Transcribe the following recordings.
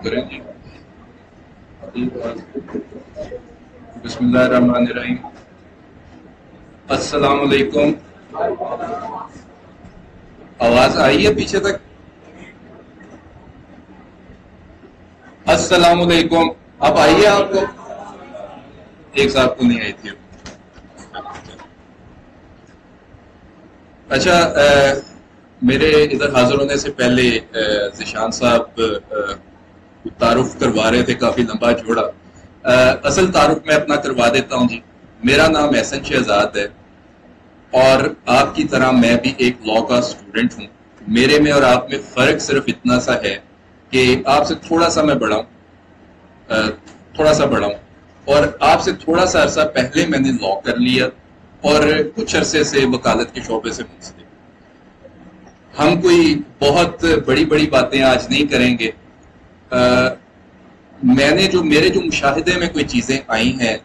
کریں جی. بسم اللہ الرحمن الرحیم. السلام علیکم. آواز آئی ہے پیچھے تک؟ السلام علیکم. اب آئیے آپ کو؟ ایک صاحب کو نہیں آئی تھی. اچھا، میرے ادھر حاضر ہونے سے پہلے ذیشان صاحب تعارف کروا رہے تھے کافی لمبا چوڑا. اصل تعارف میں اپنا کروا دیتا ہوں جی. میرا نام احسن شہزاد ہے اور آپ کی طرح میں بھی ایک لاء کا اسٹوڈنٹ ہوں. میرے میں اور آپ میں فرق صرف اتنا سا ہے کہ آپ سے تھوڑا سا میں بڑا ہوں، اور آپ سے تھوڑا سا عرصہ پہلے میں نے لاء کر لیا اور کچھ عرصے سے وکالت کے شعبے سے منسلک. ہم کوئی بہت بڑی بڑی باتیں آج نہیں کریں گے. میرے جو مشاہدے میں کوئی چیزیں آئی ہیں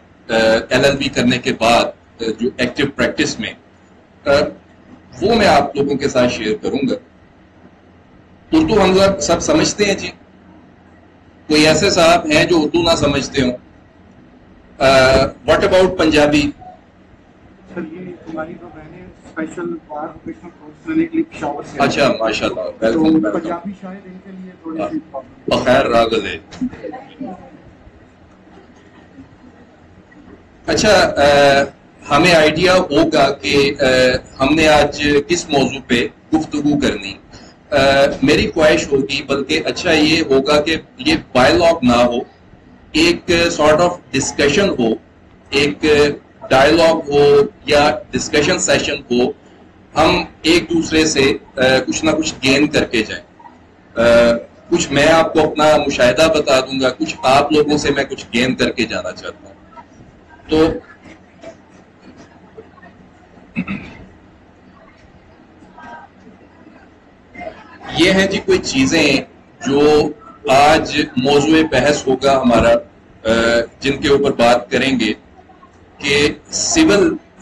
LLB کرنے کے بعد جو ایکٹیو پریکٹس میں، وہ میں آپ لوگوں کے ساتھ شیئر کروں گا. اردو ہم لوگ سب سمجھتے ہیں جی. کوئی ایسے صاحب ہیں جو اردو نہ سمجھتے ہوں؟ What about Punjabi? اچھا، ماشاء اللہ، بخیر راغل ہے. اچھا، ہمیں آئیڈیا ہوگا کہ ہم نے آج کس موضوع پہ گفتگو کرنی. میری خواہش ہوگی، بلکہ اچھا یہ ہوگا کہ یہ ڈائلاگ نہ ہو، ایک سارٹ آف ڈسکشن ہو، ایک ڈائلاگ ہو یا ڈسکشن سیشن ہو. ہم ایک دوسرے سے کچھ نہ کچھ گین کر کے جائیں. کچھ میں آپ کو اپنا مشاہدہ بتا دوں گا، کچھ آپ لوگوں سے میں کچھ گین کر کے جانا چاہتا ہوں. تو یہ ہیں جی کوئی چیزیں جو آج موضوع بحث ہوگا ہمارا، جن کے اوپر بات کریں گے کہ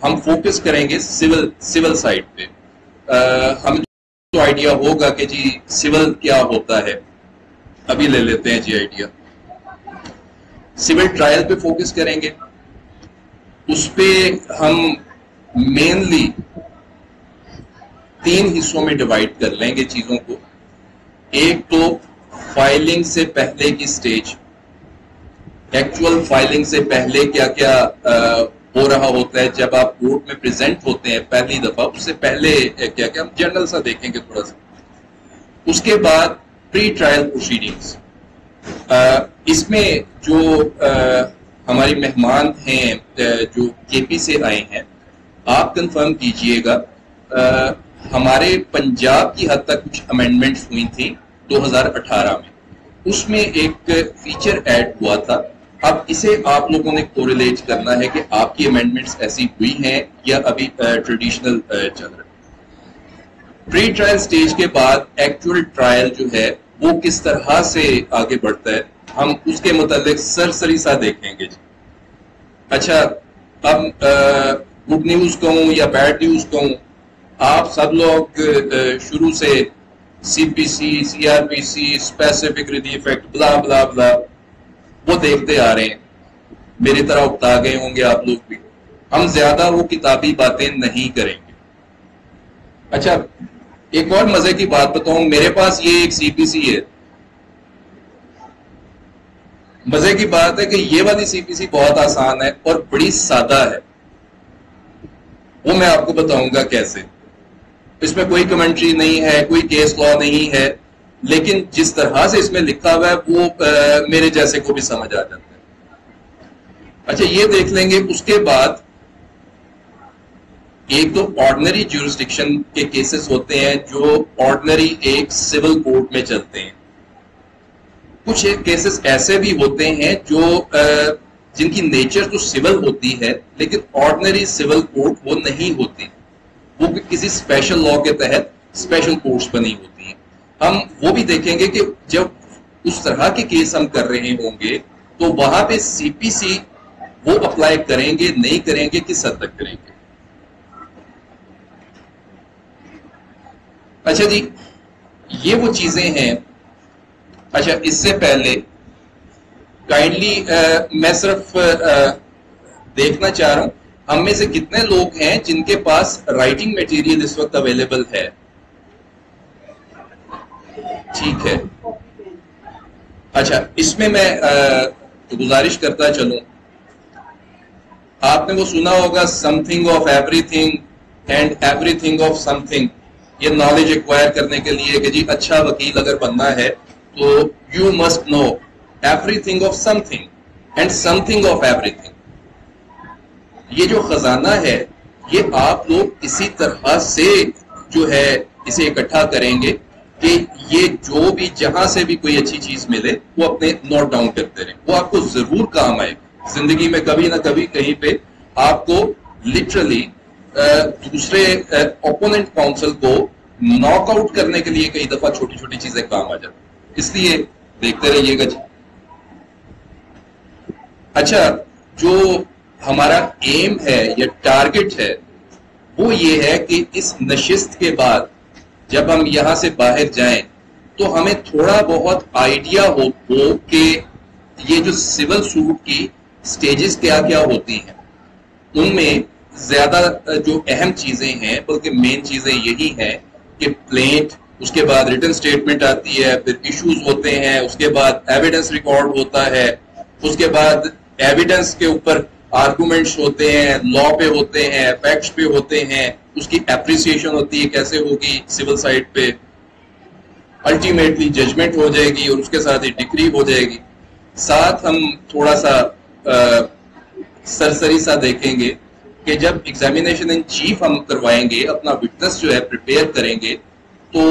ہم فوکس کریں گے سول سائڈ پہ. ہم تو آئیڈیا ہوگا کہ جی سول کیا ہوتا ہے. ابھی لے لیتے ہیں جی آئیڈیا. سول ٹرائل پہ فوکس کریں گے. اس پہ ہم مینلی 3 حصوں میں ڈیوائڈ کر لیں گے چیزوں کو. ایک تو فائلنگ سے پہلے کی سٹیج، ایکچوئل فائلنگ سے پہلے کیا کیا ہو رہا ہوتا ہے جب آپ کورٹ میں پریزنٹ ہوتے ہیں پہلی دفعہ، اس سے پہلے کیا کیا ہم جنرل سا دیکھیں گے تھوڑا سا. اس کے بعد پری ٹرائل پروسیڈنگز. اس میں جو ہماری مہمان ہیں جو KP سے آئے ہیں، آپ کنفرم کیجئے گا. ہمارے پنجاب کی حد تک کچھ امینڈمنٹس ہوئی تھیں 2018 میں. اس میں ایک فیچر ایڈ ہوا تھا. اب اسے آپ لوگوں نے کوریلیٹ کرنا ہے کہ آپ کی امینڈمنٹس ایسی ہوئی ہیں یا ابھی ٹریڈیشنل چل رہا ہے. پری ٹرائل سٹیج کے بعد ایکچوئل ٹرائل جو ہے وہ کس طرح سے آگے بڑھتا ہے، ہم اس کے متعلق سرسری سا دیکھیں گے. اچھا، اب گڈ نیوز کہوں یا بیڈ نیوز کہوں، آپ سب لوگ شروع سے CPC CRPC specific relief act بلا بلا بلا وہ دیکھتے آ رہے ہیں. میری طرح اکتا گئے ہوں گے آپ لوگ بھی. ہم زیادہ وہ کتابی باتیں نہیں کریں گے. اچھا، ایک اور مزے کی بات بتاؤں، میرے پاس یہ ایک CPC ہے. مزے کی بات ہے کہ یہ والی CPC بہت آسان ہے اور بڑی سادہ ہے. وہ میں آپ کو بتاؤں گا کیسے. اس میں کوئی کمنٹری نہیں ہے، کوئی کیس لا نہیں ہے، لیکن جس طرح سے اس میں لکھا ہوا ہے وہ میرے جیسے کو بھی سمجھ آ جاتا ہے. اچھا، یہ دیکھ لیں گے. اس کے بعد ایک تو آرڈنری جورسڈکشن کے کیسز ہوتے ہیں جو آرڈنری ایک سول کورٹ میں چلتے ہیں. کچھ کیسز ایسے بھی ہوتے ہیں جو جن کی نیچر تو سول ہوتی ہے لیکن آرڈنری سول کورٹ وہ نہیں ہوتی، وہ کسی اسپیشل لا کے تحت اسپیشل کورٹس بنی ہوتی ہیں. ہم وہ بھی دیکھیں گے کہ جب اس طرح کے کیس ہم کر رہے ہوں گے تو وہاں پہ CPC وہ اپلائی کریں گے نہیں کریں گے، کس حد تک کریں گے. اچھا جی، یہ وہ چیزیں ہیں اچھا اس سے پہلے کائنڈلی میں صرف دیکھنا چاہ رہا ہوں ہم میں سے کتنے لوگ ہیں جن کے پاس رائٹنگ میٹیریل اس وقت اویلیبل ہے. ٹھیک ہے. اچھا اس میں گزارش کرتا چلوں, آپ نے وہ سنا ہوگا some thing of every thing and every thing of some thing. یہ نالج ایکوائر کرنے کے لیے کہ جی اچھا وکیل اگر بننا ہے تو you must know everything of something and something of everything. یہ جو خزانہ ہے یہ آپ لوگ اسی طرح سے جو ہے اسے اکٹھا کریں گے کہ یہ جو بھی جہاں سے بھی کوئی اچھی چیز ملے وہ اپنے نوٹ ڈاؤن کرتے رہیں. وہ آپ کو ضرور کام آئے گا زندگی میں, کبھی نہ کبھی کہیں پہ آپ کو لٹرلی دوسرے اوپوننٹ کاؤنسل کو ناک آؤٹ کرنے کے لیے کئی دفعہ چھوٹی چھوٹی چیزیں کام آ جاتی. اس لیے دیکھتے رہیے گا. اچھا جو ہمارا ایم ہے یا ٹارگٹ ہے وہ یہ ہے کہ اس نشست کے بعد جب ہم یہاں سے باہر جائیں تو ہمیں تھوڑا بہت آئیڈیا ہو کہ یہ جو سول سوٹ کی سٹیجز کیا کیا ہوتی ہیں. ان میں زیادہ جو اہم چیزیں ہیں بلکہ مین چیزیں یہی ہیں کہ پلینٹ, اس کے بعد ریٹن سٹیٹمنٹ آتی ہے, پھر ایشوز ہوتے ہیں, اس کے بعد ایویڈنس ریکارڈ ہوتا ہے, اس کے بعد ایویڈنس کے اوپر آرگومنٹس ہوتے ہیں, لا پہ ہوتے ہیں, فیکٹس پہ ہوتے ہیں, اس کی اپریسیشن ہوتی ہے کیسے ہوگی سول سائڈ پہ, الٹیمیٹلی ججمنٹ ہو جائے گی اور اس کے ساتھ ہی ڈگری ہو جائے گی. ساتھ ہم تھوڑا سا سرسری سا دیکھیں گے کہ جب ایگزامینیشن ان چیف ہم کروائیں گے, اپنا وٹنس جو ہے پریپیئر کریں گے تو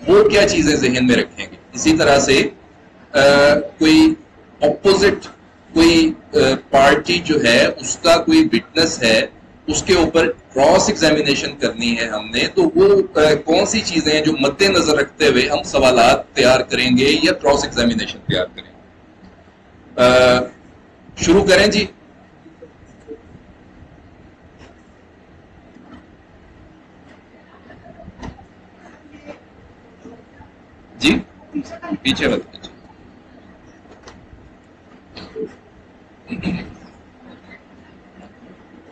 وہ کیا چیزیں ذہن میں رکھیں گے. اسی طرح سے کوئی اپوزٹ کوئی پارٹی جو ہے اس کا کوئی وٹنس ہے, اس کے اوپر کراس ایگزامینیشن کرنی ہے ہم نے, تو وہ کون سی چیزیں ہیں جو مد نظر رکھتے ہوئے ہم سوالات تیار کریں گے یا کراس ایگزامینیشن تیار کریں گے. شروع کریں جی. جی پیچھے مت پیچھے.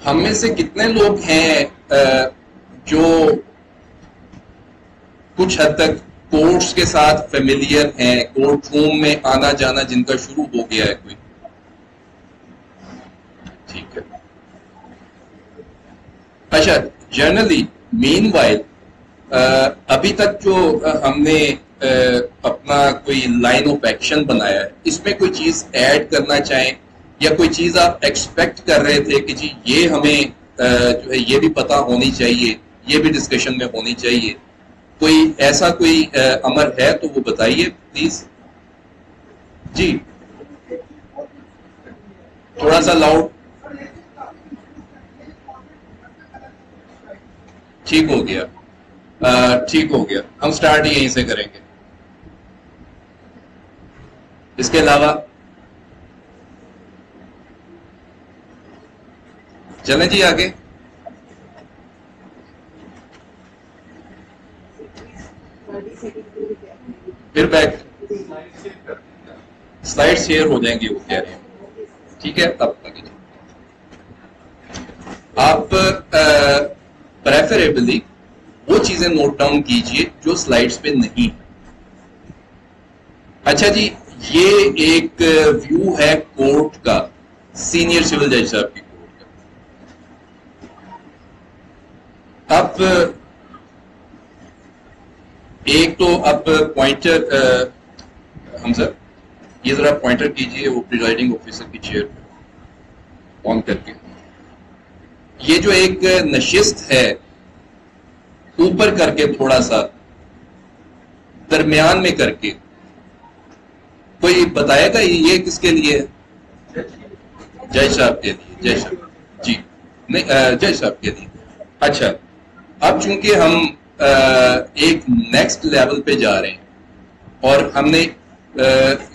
ہم میں سے کتنے لوگ ہیں جو کچھ حد تک کورٹس کے ساتھ فیملیئر ہیں, کورٹ روم میں آنا جانا جن کا شروع ہو گیا ہے کوئی؟ ٹھیک ہے. اچھا جنرلی مین وائل ابھی تک جو ہم نے اپنا کوئی لائن آف ایکشن بنایا ہے اس میں کوئی چیز ایڈ کرنا چاہیں یا کوئی چیز آپ ایکسپیکٹ کر رہے تھے کہ جی یہ ہمیں جو ہے یہ بھی پتا ہونی چاہیے, یہ بھی ڈسکشن میں ہونی چاہیے, کوئی ایسا کوئی امر ہے تو وہ بتائیے پلیز. جی تھوڑا سا لاؤڈ. ٹھیک ہو گیا, ٹھیک ہو گیا. ہم سٹارٹ یہیں سے کریں گے. اس کے علاوہ چلیں جی آگے. پھر بیک سلائڈ شیئر ہو جائیں گے وہ کہہ رہے ہیں. ٹھیک ہے اب آگے آپ پریفریبلی وہ چیزیں نوٹ ڈاؤن کیجئے جو سلائڈز پہ نہیں. اچھا جی یہ ایک ویو ہے کورٹ کا, سینئر سول جج صاحب کی کورٹ کا. اب ایک تو اب پوائنٹر ہم سر یہ ذرا پوائنٹر کیجئے وہ پریزائڈنگ آفیسر کی چیئر آن کر کے. یہ جو ایک نشست ہے اوپر کر کے تھوڑا سا درمیان میں کر کے, کوئی بتائے گا یہ کس کے لیے؟ جج صاحب کے لیے. جج صاحب جی نہیں جج صاحب کے لیے. اچھا اب چونکہ ہم ایک نیکسٹ لیول پہ جا رہے ہیں اور ہم نے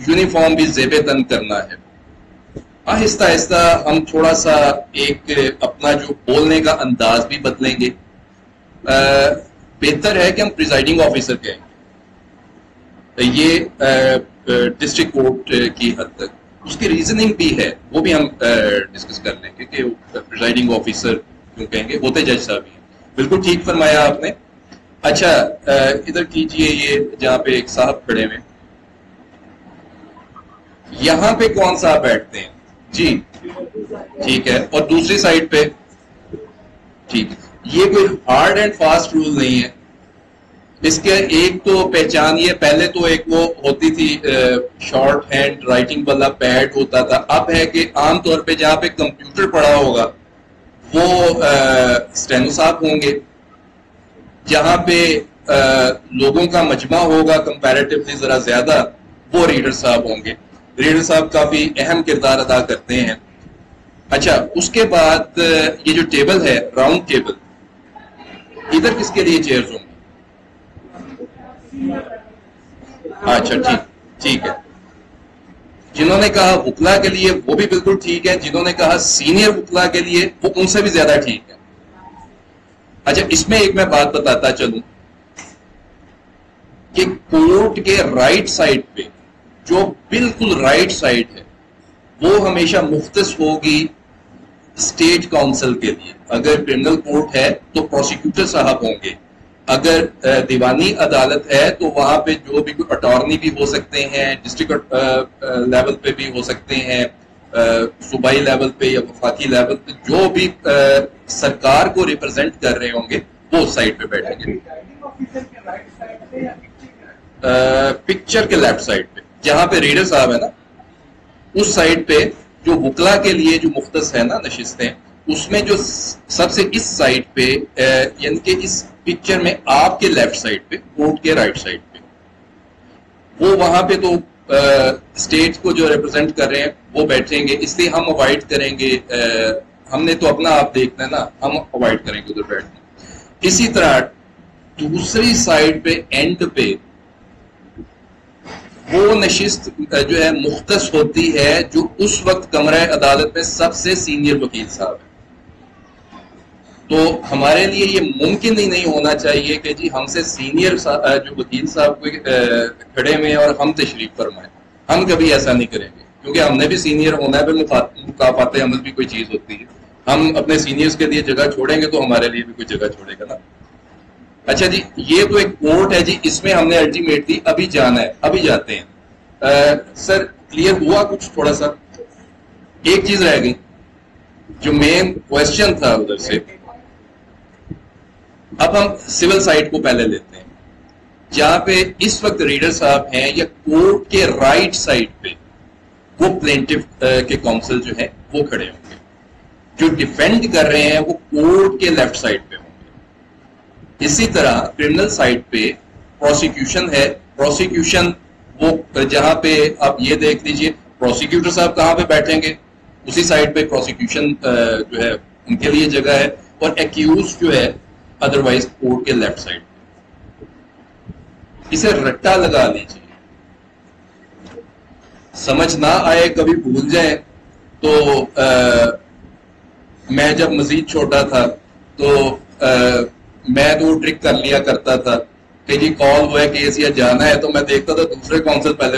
یونیفارم بھی زیب تن کرنا ہے, آہستہ آہستہ ہم تھوڑا سا ایک اپنا جو بولنے کا انداز بھی بدلیں گے. بہتر ہے کہ ہم پریزائڈنگ آفیسر کہیں. یہ ڈسٹرکٹ کورٹ کی حد تک اس کی ریزننگ بھی ہے، وہ بھی ہم ڈسکس کر لیں گے کہ پریزائڈنگ آفیسر کیوں کہیں گے، ہوتے جج صاحب ہی ہیں۔ بالکل ٹھیک فرمایا آپ نے۔ اچھا ادھر کیجئے، یہ جہاں پہ ایک صاحب کھڑے ہوئے، یہاں پہ کون صاحب بیٹھتے ہیں؟ جی ٹھیک ہے، اور دوسری سائڈ پہ ٹھیک ہے۔ یہ کوئی ہارڈ اینڈ فاسٹ رول نہیں ہے، اس کے ایک تو پہچان یہ، پہلے تو ایک وہ ہوتی تھی شارٹ ہینڈ رائٹنگ والا پیڈ ہوتا تھا، اب ہے کہ عام طور پہ جہاں پہ کمپیوٹر پڑا ہوگا وہ اسٹینو صاحب ہوں گے، جہاں پہ لوگوں کا مجمع ہوگا کمپیریٹیولی ذرا زیادہ، وہ ریڈر صاحب ہوں گے۔ ریڈر صاحب کافی اہم کردار ادا کرتے ہیں۔ اچھا اس کے بعد یہ جو ٹیبل ہے راؤنڈ ٹیبل، ادھر کس کے لیے چیئرز ہوں گے؟ اچھا ٹھیک ہے، جنہوں نے کہا وکلا کے لیے وہ بھی بالکل ٹھیک ہے، جنہوں نے کہا سینئر وکلا کے لیے وہ ان سے بھی زیادہ ٹھیک ہے۔ اچھا اس میں ایک میں بات بتاتا چلوں کہ کورٹ کے رائٹ سائڈ پہ جو بالکل رائٹ سائڈ ہے وہ ہمیشہ مختص ہوگی اسٹیٹ کاؤنسل کے لیے۔ اگر کرمنل کورٹ ہے تو پروسیکیوٹر صاحب ہوں گے، اگر دیوانی عدالت ہے تو وہاں پہ جو بھی کوئی اٹارنی بھی ہو سکتے ہیں، ڈسٹرکٹ لیول پہ بھی ہو سکتے ہیں، صوبائی لیول پہ یا وفاقی لیول پہ جو بھی سرکار کو ریپرزینٹ کر رہے ہوں گے وہ اس سائڈ پہ بیٹھیں گے۔ پکچر کے لیفٹ سائڈ پہ جہاں پہ ریڈر صاحب ہے نا، اس سائڈ پہ جو وکلا کے لیے جو مختص ہے نا نشستیں، اس میں جو سب سے اس سائڈ پہ یعنی کہ اس پکچر میں آپ کے لیفٹ سائڈ پہ، کورٹ کے رائٹ سائڈ پہ، وہ وہاں پہ تو اسٹیٹ کو جو ریپرزینٹ کر رہے ہیں وہ بیٹھیں گے، اس لیے ہم اوائڈ کریں گے، ہم نے تو اپنا آپ دیکھنا ہے نا، ہم اوائڈ کریں گے ادھر بیٹھنا۔ اسی طرح دوسری سائڈ پہ اینڈ پہ وہ نشست جو ہے مختص ہوتی ہے جو اس وقت کمرہ عدالت میں سب سے سینئر وکیل صاحب ہے۔ تو ہمارے لیے یہ ممکن ہی نہیں ہونا چاہیے کہ جی ہم سے سینئر جو وکیل صاحب کھڑے ہوئے ہیں اور ہم تشریف فرمائیں، ہم کبھی ایسا نہیں کریں گے، کیونکہ ہم نے بھی سینئر ہونا ہے، پھر مکافات عمل بھی کوئی چیز ہوتی ہے، ہم اپنے سینئرز کے لیے جگہ چھوڑیں گے تو ہمارے لیے بھی کوئی جگہ چھوڑے گا نا۔ اچھا جی یہ تو ایک کورٹ ہے جی، اس میں ہم نے الٹیمیٹلی ابھی جانا ہے، ابھی جاتے ہیں۔ سر کلیئر ہوا کچھ تھوڑا سا؟ ایک چیز رہ گئی جو مین کوشچن تھا ادھر سے، اب ہم سول سائڈ کو پہلے لیتے ہیں، جہاں پہ اس وقت ریڈر صاحب ہیں یا کورٹ کے رائٹ سائڈ پہ وہ پلینٹف کے کونسل جو ہے وہ کھڑے ہوں گے، جو ڈیفینڈ کر رہے ہیں وہ کورٹ کے لیفٹ سائڈ پہ ہوں گے۔ اسی طرح کرمنل سائڈ پہ پروسیکیوشن ہے، پروسیکیوشن وہ جہاں پہ آپ یہ دیکھ لیجئے پروسیکیوٹر صاحب کہاں پہ بیٹھیں گے، اسی سائڈ پہ پروسیکیوشن جو ہے ان کے لیے جگہ ہے، اور ایکیوز جو ہے ادروائز کورٹ کے لیفٹ سائڈ پہ۔ اسے رٹا لگا لیجیے، سمجھ نہ آئے کبھی بھول جائیں تو میں جب مزید چھوٹا تھا تو میں تو ٹرک کر لیا کرتا تھا کہ جی کال ہوا ہے کیس یا جانا ہے تو میں دیکھتا تھا دوسرے کونسل پہلے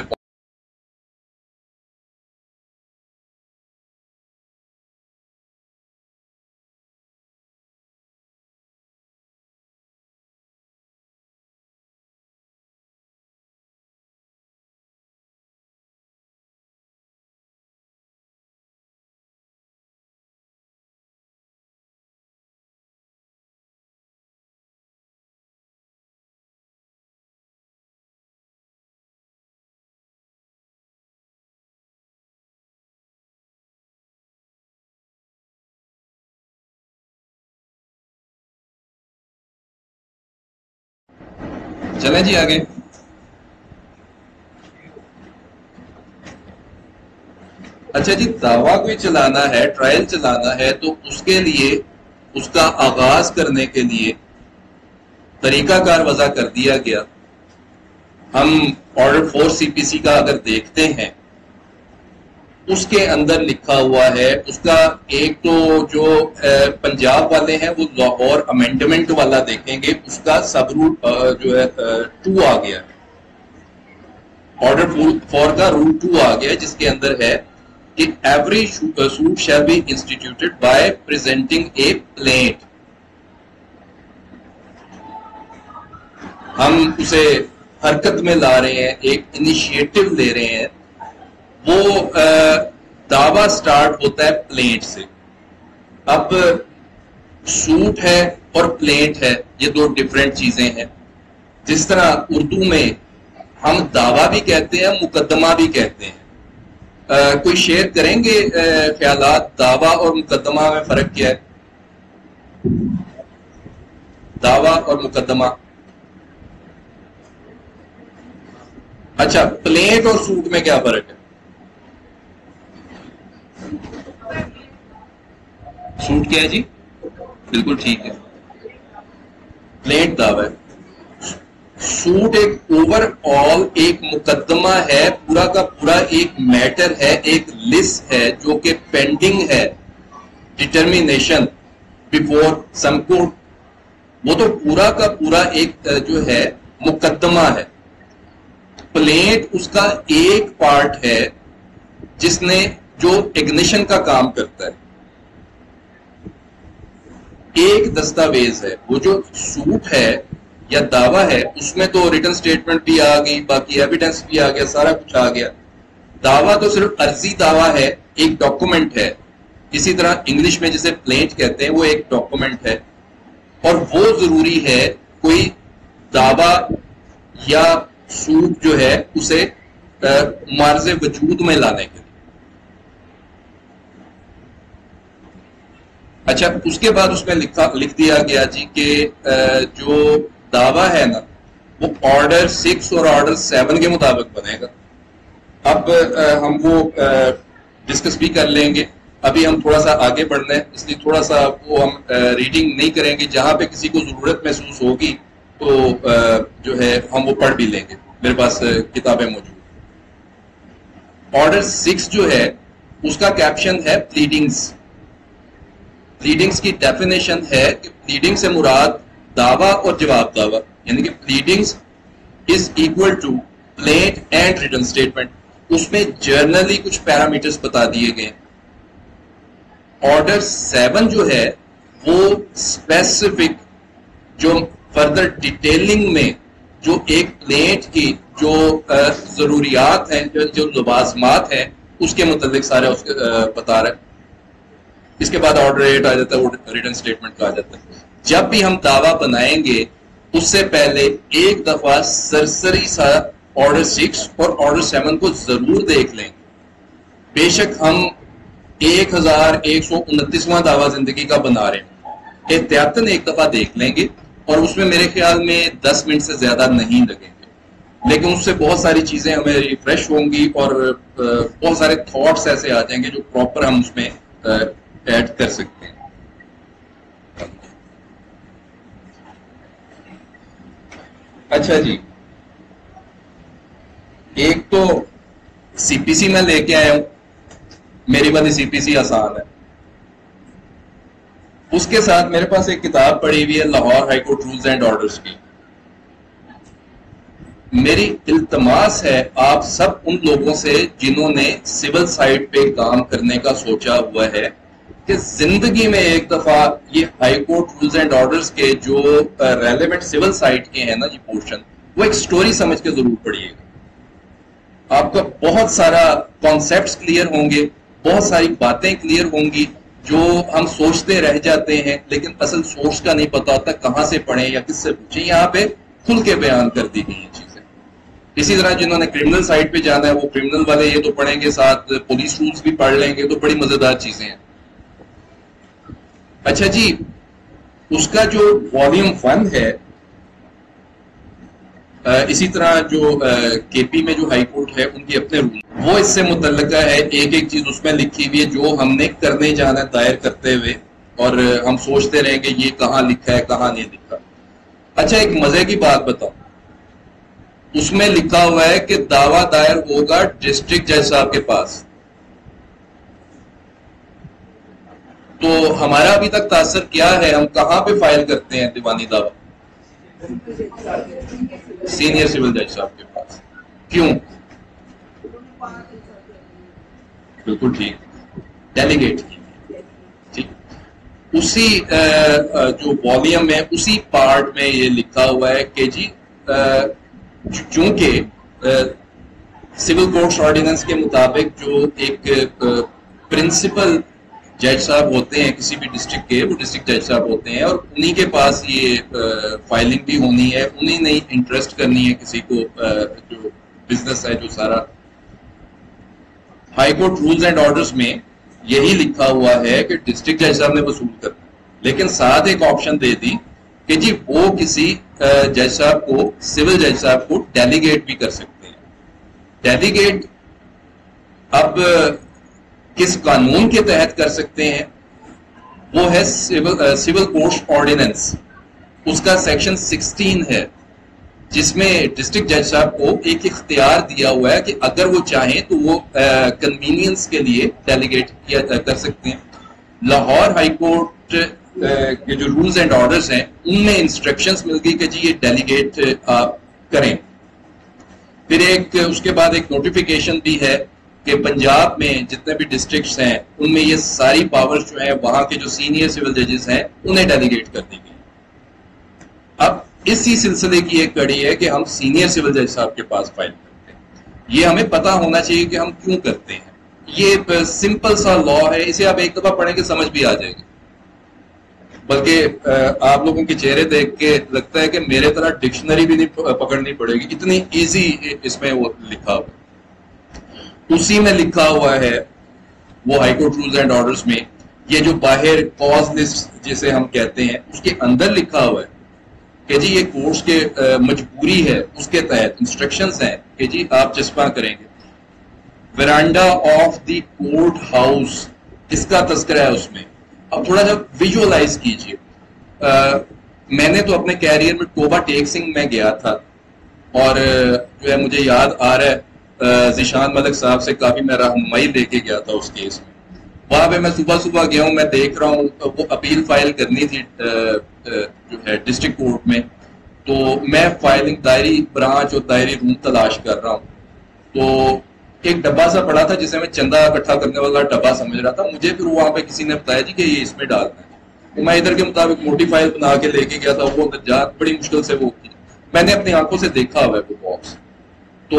چلیں جی آگے۔ اچھا جی دعویٰ کوئی چلانا ہے، ٹرائل چلانا ہے تو اس کے لیے اس کا آغاز کرنے کے لیے طریقہ کار وضع کر دیا گیا۔ ہم آرڈر 4 سی پی سی کا اگر دیکھتے ہیں اس کے اندر لکھا ہوا ہے، اس کا ایک تو جو پنجاب والے ہیں وہ لاہور امینڈمنٹ والا دیکھیں گے، اس کا سب روٹ جو ہے 2 آ گیا ہے، آرڈر فور کا رول 2 آ گیا جس کے اندر ہے کہ every suit shall be instituted by presenting a plaint. ہم اسے حرکت میں لا رہے ہیں, ایک انیشیٹو لے رہے ہیں. وہ دعویٰ سٹارٹ ہوتا ہے پلینٹ سے. اب سوٹ ہے اور پلینٹ ہے, یہ دو ڈیفرنٹ چیزیں ہیں. جس طرح اردو میں ہم دعویٰ بھی کہتے ہیں, مقدمہ بھی کہتے ہیں. کوئی شیئر کریں گے خیالات دعویٰ اور مقدمہ میں فرق کیا ہے؟ دعویٰ اور مقدمہ. اچھا, پلینٹ اور سوٹ میں کیا فرق ہے؟ سوٹ کیا ہے جی؟ بالکل ٹھیک ہے, پلینٹ دعویٰ ہے. سوٹ ایک اوور آل ایک مقدمہ ہے, پورا کا پورا ایک میٹر ہے, ایک لسٹ ہے جو کہ پینڈنگ ہے ڈٹرمینیشن بیفور سم کورٹ. وہ تو پورا کا پورا ایک جو ہے مقدمہ ہے. پلینٹ اس کا ایک پارٹ ہے جس نے جو اگنیشن کا کام کرتا ہے, ایک دستاویز ہے. وہ جو سوٹ ہے یا دعویٰ ہے اس میں تو ریٹن سٹیٹمنٹ بھی آ گئی, باقی ایویڈنس بھی آ گیا, سارا کچھ آ گیا. دعویٰ تو صرف عرضی دعویٰ ہے, ایک ڈاکومنٹ ہے. اسی طرح انگلش میں جسے پلینٹ کہتے ہیں وہ ایک ڈاکومنٹ ہے, اور وہ ضروری ہے کوئی دعویٰ یا سوٹ جو ہے اسے معرض وجود میں لانے کے لیے. اچھا, اس کے بعد اس میں لکھ دیا گیا جی کہ جو دعویٰ ہے نا وہ آرڈر 6 اور آرڈر 7 کے مطابق بنے گا. اب ہم وہ ڈسکس بھی کر لیں گے. ابھی ہم تھوڑا سا آگے بڑھنا ہے, اس لیے تھوڑا سا وہ ہم ریڈنگ نہیں کریں گے. جہاں پہ کسی کو ضرورت محسوس ہوگی تو جو ہے ہم وہ پڑھ بھی لیں گے, میرے پاس کتابیں موجود. آرڈر 6 جو ہے اس کا کیپشن ہے پلیڈنگز. پلیڈنگز کی ڈیفینیشن ہے کہ پلیڈنگ سے مراد دعویٰ اور جواب دعویٰ, یعنی کہ pleadings is equal to plaint and written statement. اس میں جرنلی کچھ پیرامیٹرز بتا دیے گئے. آرڈر 7 جو ہے وہ اسپیسیفک جو فردر ڈیٹیلنگ میں جو ایک پلینٹ کی جو ضروریات ہیں, جو لوازمات ہیں, اس کے متعلق سارے اس بتا رہا ہے. اس کے بعد آرڈر 8 آ جاتا ہے, ریٹن اسٹیٹمنٹ کا آ جاتا ہے. جب بھی ہم دعویٰ بنائیں گے اس سے پہلے ایک دفعہ سرسری سا آرڈر 6 اور آرڈر 7 کو ضرور دیکھ لیں گے. بے شک ہم 1129واں دعویٰ زندگی کا بنا رہے ہیں, احتیاطاً ایک دفعہ دیکھ لیں گے, اور اس میں میرے خیال میں 10 منٹ سے زیادہ نہیں لگیں گے. لیکن اس سے بہت ساری چیزیں ہمیں ریفریش ہوں گی اور بہت سارے تھاٹس ایسے آ جائیں گے جو پراپر ہم اس میں ایڈ کر سکتے ہیں. اچھا جی, ایک تو سی پی سی میں لے کے آیا ہوں, میری والی سی پی سی آسان ہے. اس کے ساتھ میرے پاس ایک کتاب پڑھی ہوئی ہے Lahore high court rules and orders کی. میری التماس ہے آپ سب ان لوگوں سے جنہوں نے سول سائٹ پہ کام کرنے کا سوچا ہوا ہے کہ زندگی میں ایک دفعہ یہ high court rules and orders کے جو ریلیونٹ سول سائٹ کے ہیں نا یہ پورشن, وہ ایک سٹوری سمجھ کے ضرور پڑھیے گا. آپ کا بہت سارا کانسیپٹس کلیئر ہوں گے, بہت ساری باتیں کلیئر ہوں گی جو ہم سوچتے رہ جاتے ہیں لیکن اصل سورس کا نہیں پتا ہوتا, کہاں سے پڑھیں یا کس سے پوچھیں. یہاں پہ کھل کے بیان کر دی گئی ہیں چیزیں. اسی طرح جنہوں نے کرمنل سائٹ پہ جانا ہے وہ کرمنل والے یہ تو پڑھیں گے, ساتھ پولیس رولز بھی پڑھ لیں گے, تو بڑی مزیدار چیزیں ہیں. اچھا جی, اس کا جو والیوم 1 ہے, اسی طرح جو کے پی میں جو ہائی کورٹ ہے ان کے اپنے رول, وہ اس سے متعلقہ ہے. ایک ایک چیز اس میں لکھی ہوئی ہے جو ہم نے کرنے جانا ہے دائر کرتے ہوئے, اور ہم سوچتے رہیں گے یہ کہاں لکھا ہے کہاں نہیں لکھا. اچھا, ایک مزے کی بات بتاؤں, اس میں لکھا ہوا ہے کہ دعویٰ دائر ہوگا ڈسٹرکٹ جج صاحب کے پاس. تو ہمارا ابھی تک تاثر کیا ہے, ہم کہاں پہ فائل کرتے ہیں دیوانی دعویٰ؟ سینئر سول جج صاحب کے پاس. کیوں؟ بالکل ٹھیک, ڈیلیگیٹ کی. ٹھیک, اسی جو والیوم میں اسی پارٹ میں یہ لکھا ہوا ہے کہ جی چونکہ سول کوڈس آرڈیننس کے مطابق جو ایک پرنسپل جج صاحب ہوتے ہیں کسی بھی ڈسٹرکٹ کے, وہ ڈسٹرکٹ جج صاحب ہوتے ہیں, اور انہی کے پاس یہ فائلنگ بھی ہونی ہے, انہی نے انٹرسٹ کرنی ہے کسی کو جو بزنس ہے جو سارا. High court rules and orders میں یہی لکھا ہوا ہے کہ ڈسٹرکٹ جج صاحب نے وصول کرنا, لیکن ساتھ ایک آپشن دے دی کہ جی وہ کسی جج صاحب کو, سول جج صاحب کو ڈیلیگیٹ بھی کر سکتے ہیں. ڈیلیگیٹ اب کس قانون کے تحت کر سکتے ہیں, وہ ہے سول کوڈس آرڈیننس, اس کا سیکشن 16 ہے, جس میں ڈسٹرکٹ جج صاحب کو ایک اختیار دیا ہوا ہے کہ اگر وہ چاہیں تو وہ کنوینئنس کے لیے ڈیلیگیٹ کیا کر سکتے ہیں. لاہور ہائی کورٹ کے جو رولز اینڈ آرڈرز ہیں ان میں انسٹرکشنز مل گئی کہ جی یہ ڈیلیگیٹ آپ کریں. پھر ایک اس کے بعد ایک نوٹیفیکیشن بھی ہے کہ پنجاب میں جتنے بھی ڈسٹرکٹس ہیں ان میں یہ ساری پاورز جو ہیں وہاں کے جو سینئر سول ججز ہیں انہیں ڈیلیگیٹ کر دی گئی. اب اسی سلسلے کی ایک کڑی ہے کہ ہم سینئر سول جج صاحب کے پاس فائل کرتے ہیں. یہ ہمیں پتا ہونا چاہیے کہ ہم کیوں کرتے ہیں. یہ سمپل سا لا ہے, اسے آپ ایک دفعہ پڑھیں گے سمجھ بھی آ جائے گی, بلکہ آپ لوگوں کے چہرے دیکھ کے لگتا ہے کہ میرے طرح ڈکشنری بھی نہیں پکڑنی پڑے گی, اتنی ایزی اس میں وہ لکھا ہوا. اسی میں لکھا ہوا ہے وہ high court rules and orders میں, یہ جو باہر کاز لسٹ جسے ہم کہتے ہیں اس کے اندر لکھا ہوا ہے کہ جی یہ کورٹس کے مجبوری ہے, اس کے تحت انسٹرکشنز ہیں کہ جی آپ جسپا کریں گے. ورانڈا آف دی کورٹ ہاؤس اس کا تذکرہ ہے اس میں. اب تھوڑا سا ویژولائز کیجئے, میں نے تو اپنے کیریئر میں ٹوبا ٹیک سنگھ میں گیا تھا, اور جو ہے مجھے یاد آ رہا ہے ذیشان ملک صاحب سے کافی میں رہنمائی لے کے گیا تھا اس کیس میں. وہاں پہ میں صبح گیا ہوں, میں دیکھ رہا ہوں وہ اپیل فائل کرنی تھی جو ہے ڈسٹرکٹ کورٹ میں, تو میں فائلنگ دائری برانچ اور دائری روم تلاش کر رہا ہوں, تو ایک ڈبا سا پڑا تھا جسے میں چندہ اکٹھا کرنے والا ڈبا سمجھ رہا تھا. مجھے پھر وہاں پہ کسی نے بتایا جی کہ یہ اس میں ڈالنا ہے, تو میں ادھر کے مطابق موٹی فائل بنا کے لے کے گیا تھا, وہ اندر جا بڑی مشکل سے وہ کی. میں نے اپنی آنکھوں سے دیکھا ہوا ہے وہ باکس, تو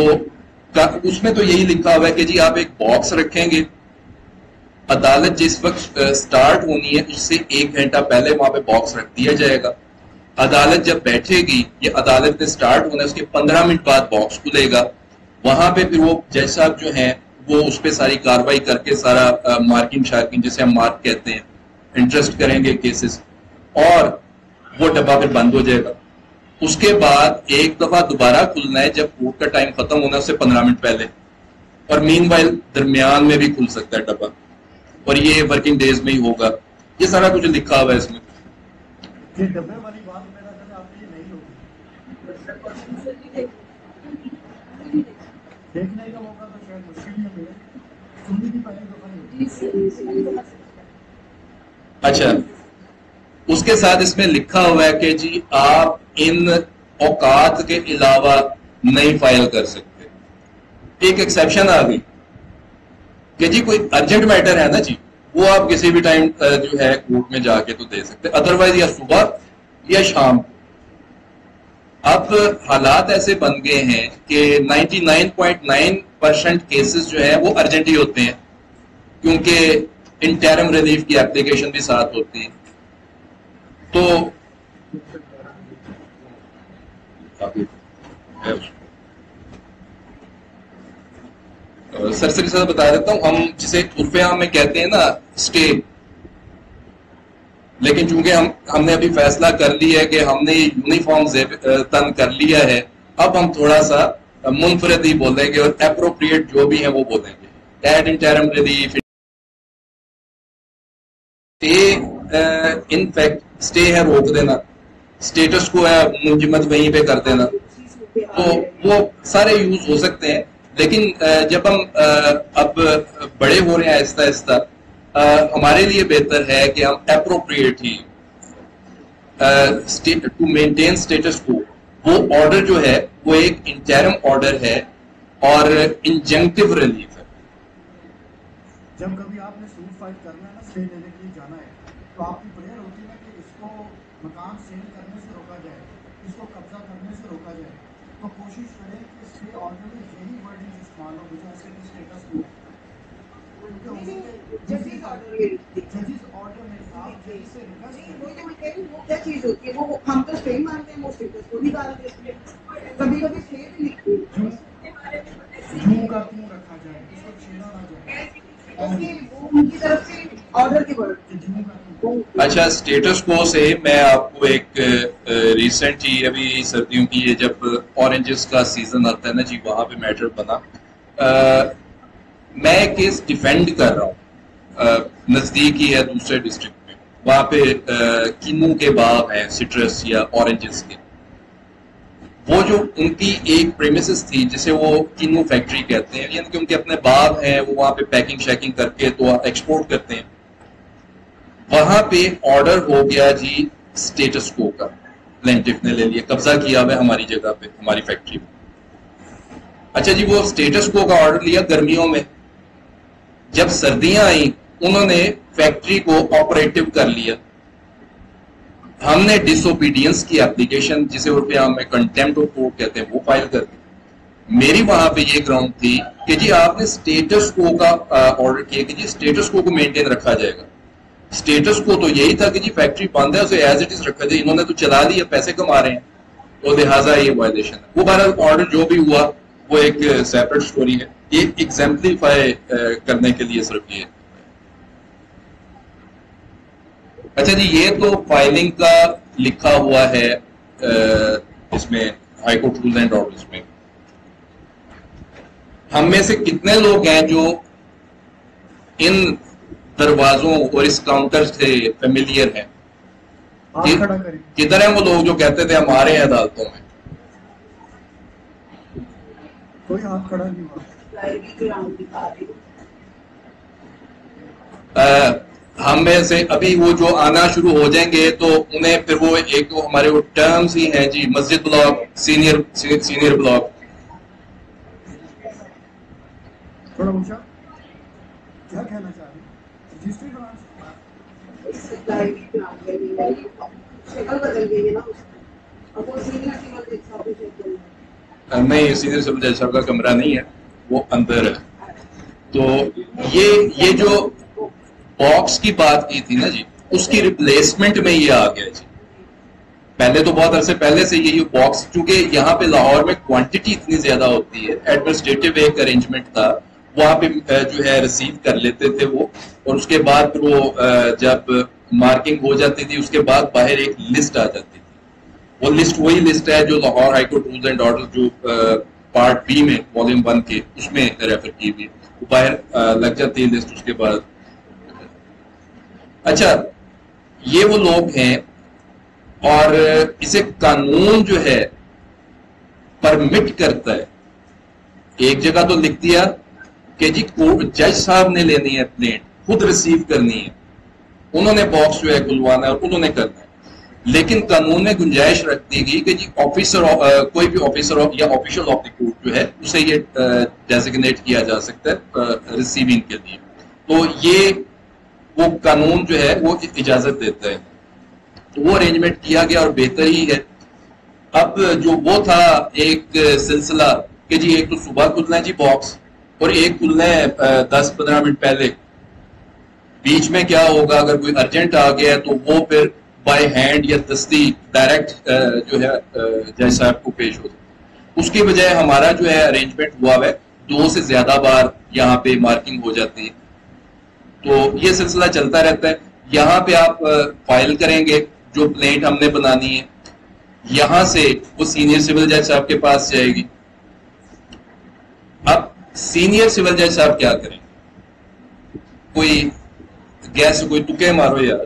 اس میں تو یہی لکھا ہوا ہے کہ جی آپ ایک باکس رکھیں گے, عدالت جس وقت سٹارٹ ہونی ہے اس سے 1 گھنٹہ پہلے وہاں پہ باکس رکھ دیا جائے گا. عدالت جب بیٹھے گی, یہ عدالت نے سٹارٹ ہونا ہے اس کے 15 منٹ بعد باکس کھلے گا. وہاں پہ پھر وہ جج صاحب جو ہیں وہ اس پہ ساری کاروائی کر کے سارا مارکنگ شارکنگ جسے ہم مارک کہتے ہیں انٹرسٹ کریں گے کیسز, اور وہ ڈبہ پھر بند ہو جائے گا. اس کے بعد ایک دفعہ دوبارہ کھلنا ہے جب کورٹ کا ٹائم ختم ہونا ہے اس سے 15 منٹ پہلے, اور مین وائل درمیان میں بھی کھل سکتا ہے ڈبہ, اور یہ ورکنگ ڈیز میں ہی ہوگا. یہ سارا کچھ لکھا ہوا ہے اس میں. اچھا, اس کے ساتھ اس میں لکھا ہوا ہے کہ جی آپ ان اوقات کے علاوہ نہیں فائل کر سکتے. ایک ایکسیپشن آ گئی کہ جی کوئی ارجنٹ میٹر ہے نا جی, وہ آپ کسی بھی ٹائم جو ہے کورٹ میں جا کے تو دے سکتے, ادروائز یا صبح یا شام کو. اب حالات ایسے بن گئے ہیں کہ 99.9% کیسز جو ہیں وہ ارجنٹ ہی ہوتے ہیں, کیونکہ انٹرم ریلیف کی اپلیکیشن بھی ساتھ ہوتی ہے. تو سرسری سے بتا دیتا ہوں, ہم جسے عرف عام میں کہتے ہیں نا اسٹے, لیکن چونکہ ہم نے ابھی فیصلہ کر لیا ہے کہ ہم نے یونیفارم تن کر لیا ہے, اب ہم تھوڑا سا منفرد ہی بولیں گے اور اپروپریٹ جو بھی ہیں وہ بولیں گے. Ad interim relief, in fact stay ہے روک دینا, اسٹیٹس کو ہے منجمد وہیں پہ کر دینا, تو وہ سارے یوز ہو سکتے ہیں. لیکن جب ہم اب بڑے ہو رہے ہیں آہستہ آہستہ, ہمارے لیے بہتر ہے کہ ہم اپروپریٹ ہی ٹو مینٹین اسٹیٹس کو, وہ آرڈر جو ہے وہ ایک انٹرم آرڈر ہے اور انجنکٹیو ریلیف ہے. جب کبھی آپ نے سوٹ فائل کرنا ہے نا، اسٹے لینے کے لیے جانا ہے، تو آپ کی پریئر ہوتی ہے کہ اس کو مکان سیل کرنے سے روکا جائے، اس کو قبضہ کرنے سے روکا جائے. تو کوشش کریں کہ اسٹے آرڈر میں یہی ورڈنگ استعمال ہو جیسے کہ اسٹیٹس کو ججز آرڈر میں آپ جج سے ریکویسٹ کریں. وہ کیا چیز ہوتی ہے؟ وہ ہم تو اسٹے مانتے ہیں، وہ اسٹیٹس کو نہیں ڈالتے. اس میں کبھی کبھی اسٹے بھی لکھتی ہے جھوم کا کیوں رکھا جائے، اس کو چھیڑا نہ جائے. وہ ان کی طرف سے آرڈر کے ورڈ. اچھا، اسٹیٹس کو سے میں آپ کو ایک ریسنٹلی ابھی سردیوں کی یہ جب اورنجز کا سیزن آتا ہے نا جی، وہاں پہ میٹر بنا. میں کیس ڈیفینڈ کر رہا ہوں، نزدیک ہی ہے دوسرے ڈسٹرکٹ میں، وہاں پہ کینو کے باغ ہیں سٹرس یا اورنجز کے. وہ جو ان کی ایک پریمیسز تھی جسے وہ کینو فیکٹری کہتے ہیں، یعنی کہ ان کے اپنے باغ ہیں، وہ وہاں پہ پیکنگ شیکنگ کر کے تو ایکسپورٹ کرتے ہیں. وہاں پہ آرڈر ہو گیا جی اسٹیٹس کو کا، پلینٹف نے لے لیا، قبضہ کیا ہوا ہماری جگہ پہ، ہماری فیکٹری پہ. اچھا جی، وہ اسٹیٹس کو کا آرڈر لیا گرمیوں میں. جب سردیاں آئیں انہوں نے فیکٹری کو آپریٹو کر لیا. ہم نے ڈس اوبیڈینس کی اپلیکیشن جسے اردو میں کنٹمپٹ آف کورٹ کہتے ہیں وہ فائل کر دی. میری وہاں پہ یہ گراؤنڈ تھی کہ جی آپ نے اسٹیٹس کو کا آرڈر کیا کہ جی اسٹیٹس کو مینٹین رکھا جائے گا. اسٹیٹس کو تو یہی تھا کہ جی فیکٹری بند ہے، اسے ایز اٹ از رکھا جائے. انہوں نے تو چلا لیا، پیسے کما رہے ہیں، تو لہٰذا یہ وائلیشن ہے. وہ بہرحال آرڈر جو بھی ہوا وہ ایک سیپریٹ سٹوری ہے. یہ ایگزامپلیفائی کرنے کے لیے صرف یہ. اچھا جی، یہ تو فائلنگ کا لکھا ہوا ہے اس میں high court rules and orders میں. ہم میں سے کتنے لوگ ہیں جو ان دروازوں اور اس کاؤنٹر سے فیملیئر ہیں؟ کدھر ہیں وہ لوگ جو کہتے تھے ہمارے ہیں عدالتوں میں؟ کوئی ہاتھ کھڑا نہیں ہوا. ہم میں سے ابھی وہ جو آنا شروع ہو جائیں گے تو انہیں پھر وہ ایک تو ہمارے وہ ٹرمز ہی ہیں جی، مسجد بلاک، سینئر بلاک. تھوڑا اونچا کیا کہنا چاہ رہے ہیں؟ رجسٹری نہیں، سینئر سول جج صاحب کا کمرہ نہیں ہے، وہ اندر ہے. تو یہ جو باکس کی بات کی تھی نا جی، اس کی ریپلیسمنٹ میں یہ آ گیا جی. پہلے تو بہت عرصے پہلے سے یہ باکس، چونکہ یہاں پہ لاہور میں کوانٹٹی اتنی زیادہ ہوتی ہے، ایڈمنسٹریٹو ایک ارینجمنٹ تھا وہاں پہ جو ہے ریسیو کر لیتے تھے وہ، اور اس کے بعد وہ جب مارکنگ ہو جاتی تھی اس کے بعد باہر ایک لسٹ آ جاتی تھی. وہ لسٹ وہی لسٹ ہے جو Lahore high court rules and orders جو پارٹ بی میں والیوم 1 کے اس میں ریفر کی ہوئی، وہ باہر لگ جاتی ہے لسٹ اس کے بعد. اچھا، یہ وہ لوگ ہیں اور اسے قانون جو ہے پرمٹ کرتا ہے. ایک جگہ تو لکھ دیا کہ جی جج صاحب نے لینی ہے پلینٹ، خود ریسیو کرنی ہے، انہوں نے باکس جو ہے کھلوانا ہے اور انہوں نے کرنا ہے. لیکن قانون میں گنجائش رکھ دی گئی کہ جی آفیسر، کوئی بھی آفیسر یا آفیشل آف دی کورٹ جو ہے اسے یہ ڈیزیگنیٹ کیا جا سکتا ہے ریسیونگ کے لیے. تو یہ وہ قانون جو ہے وہ اجازت دیتا ہے. تو وہ ارینجمنٹ کیا گیا اور بہتر ہی ہے. اب جو وہ تھا ایک سلسلہ کہ جی ایک تو صبح کھلنا ہے جی باکس، اور ایک کھلنا ہے 10-15 منٹ پہلے. بیچ میں کیا ہوگا اگر کوئی ارجنٹ آ گیا تو وہ پھر بائی ہینڈ یا دستی ڈائریکٹ جو ہے جج صاحب کو پیش ہوتا. اس کی بجائے ہمارا جو ہے ارینجمنٹ ہوا ہے 2 سے زیادہ بار یہاں پہ مارکنگ ہو جاتی ہے. تو یہ سلسلہ چلتا رہتا ہے. یہاں پہ آپ فائل کریں گے جو پلینٹ ہم نے بنانی ہے، یہاں سے وہ سینئر سول جج صاحب کے پاس جائے گی. اب سینئر سول جج صاحب کیا کریں؟ کوئی گیس کوئی تکے مارو یار.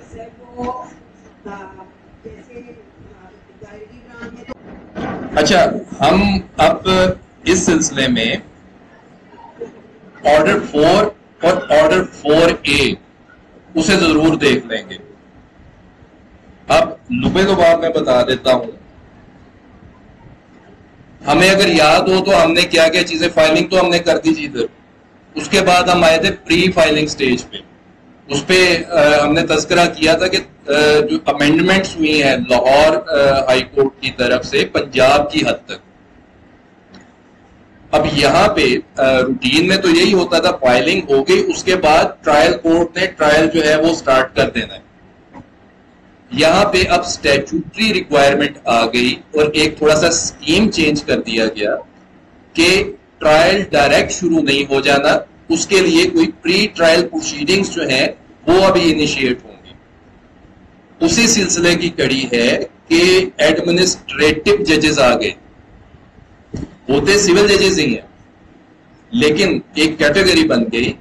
اچھا، ہم اب اس سلسلے میں آرڈر 4 اور آرڈر 4A اسے ضرور دیکھ لیں گے. اب لبے تو بات میں بتا دیتا ہوں. ہمیں اگر یاد ہو تو ہم نے کیا کیا چیزیں فائلنگ تو ہم نے کر دی جی ادھر. اس کے بعد ہم آئے تھے پری فائلنگ سٹیج پہ. اس پہ ہم نے تذکرہ کیا تھا کہ جو امینڈمنٹس ہوئی ہیں لاہور ہائی کورٹ کی طرف سے پنجاب کی حد تک. اب یہاں پہ روٹین میں تو یہی ہوتا تھا فائلنگ ہو گئی, اس کے بعد ٹرائل کورٹ نے ٹرائل جو ہے وہ سٹارٹ کر دینا ہے. یہاں پہ اب سٹیچوٹری ریکوائرمنٹ آ گئی اور ایک تھوڑا سا اسکیم چینج کر دیا گیا کہ ٹرائل ڈائریکٹ شروع نہیں ہو جانا, اس کے لیے کوئی پری ٹرائل پروسیڈنگز جو ہیں وہ ابھی انیشیٹ ہوں گی. اسی سلسلے کی کڑی ہے کہ ایڈمنسٹریٹو ججز آ گئے, ہوتے سول ججز ہی ہیں لیکن ایک کیٹیگری بن گئی,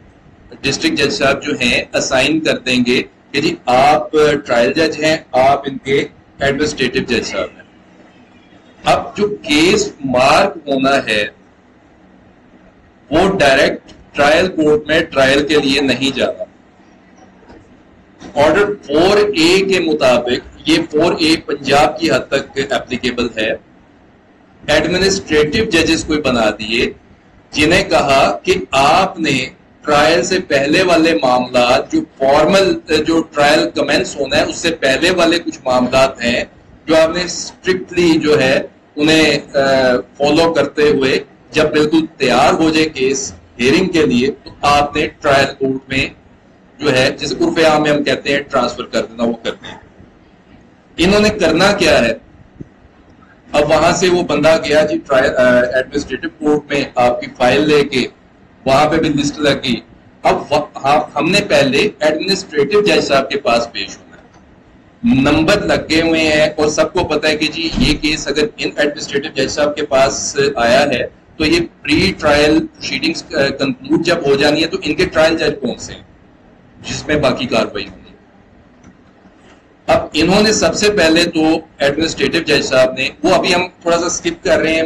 ڈسٹرکٹ جج صاحب جو ہیں اسائن کر دیں گے کہ جی آپ ٹرائل جج ہیں, آپ ان کے ایڈمنسٹریٹو جج صاحب ہیں. اب جو کیس مارک ہونا ہے وہ ڈائریکٹ ٹرائل کورٹ میں ٹرائل کے لیے نہیں جانا. آرڈر 4A کے مطابق, یہ 4A پنجاب کی حد تک اپلیکیبل ہے, ایڈمنسٹریٹو ججز کو بنا دیے جنہیں کہا کہ آپ نے ٹرائل سے پہلے والے معاملات, جو فارمل جو ٹرائل کمنس ہونا ہے اس سے پہلے والے کچھ معاملات ہیں جو آپ نے اسٹرکٹلی جو ہے انہیں فالو کرتے ہوئے جب بالکل تیار ہو جائے کیس ہیئرنگ کے لیے تو آپ نے ٹرائل کورٹ میں جو ہے جسے عرف عام میں ہم کہتے ہیں ٹرانسفر کر دینا, وہ کرتے ہیں. انہوں نے کرنا کیا ہے, اب وہاں سے وہ بندہ گیا جی ایڈمنسٹریٹو کورٹ میں, آپ کی فائل لے کے وہاں پہ بھی لسٹ لگی. اب ہم نے پہلے ایڈمنسٹریٹو جج صاحب کے پاس پیش ہونا ہے, نمبر لگے ہوئے ہیں اور سب کو پتا ہے کہ جی یہ کیس اگر ان ایڈمنسٹریٹو جج صاحب کے پاس آیا ہے تو یہ پری ٹرائل پروسیڈنگز کنکلوڈ جب ہو جانی ہے تو ان کے ٹرائل جج کون سے ہیں جس میں باقی کاروائی ہونی. اب انہوں نے سب سے پہلے تو ایڈمنسٹریٹو جج صاحب نے, وہ ابھی ہم تھوڑا سا اسکپ کر رہے ہیں,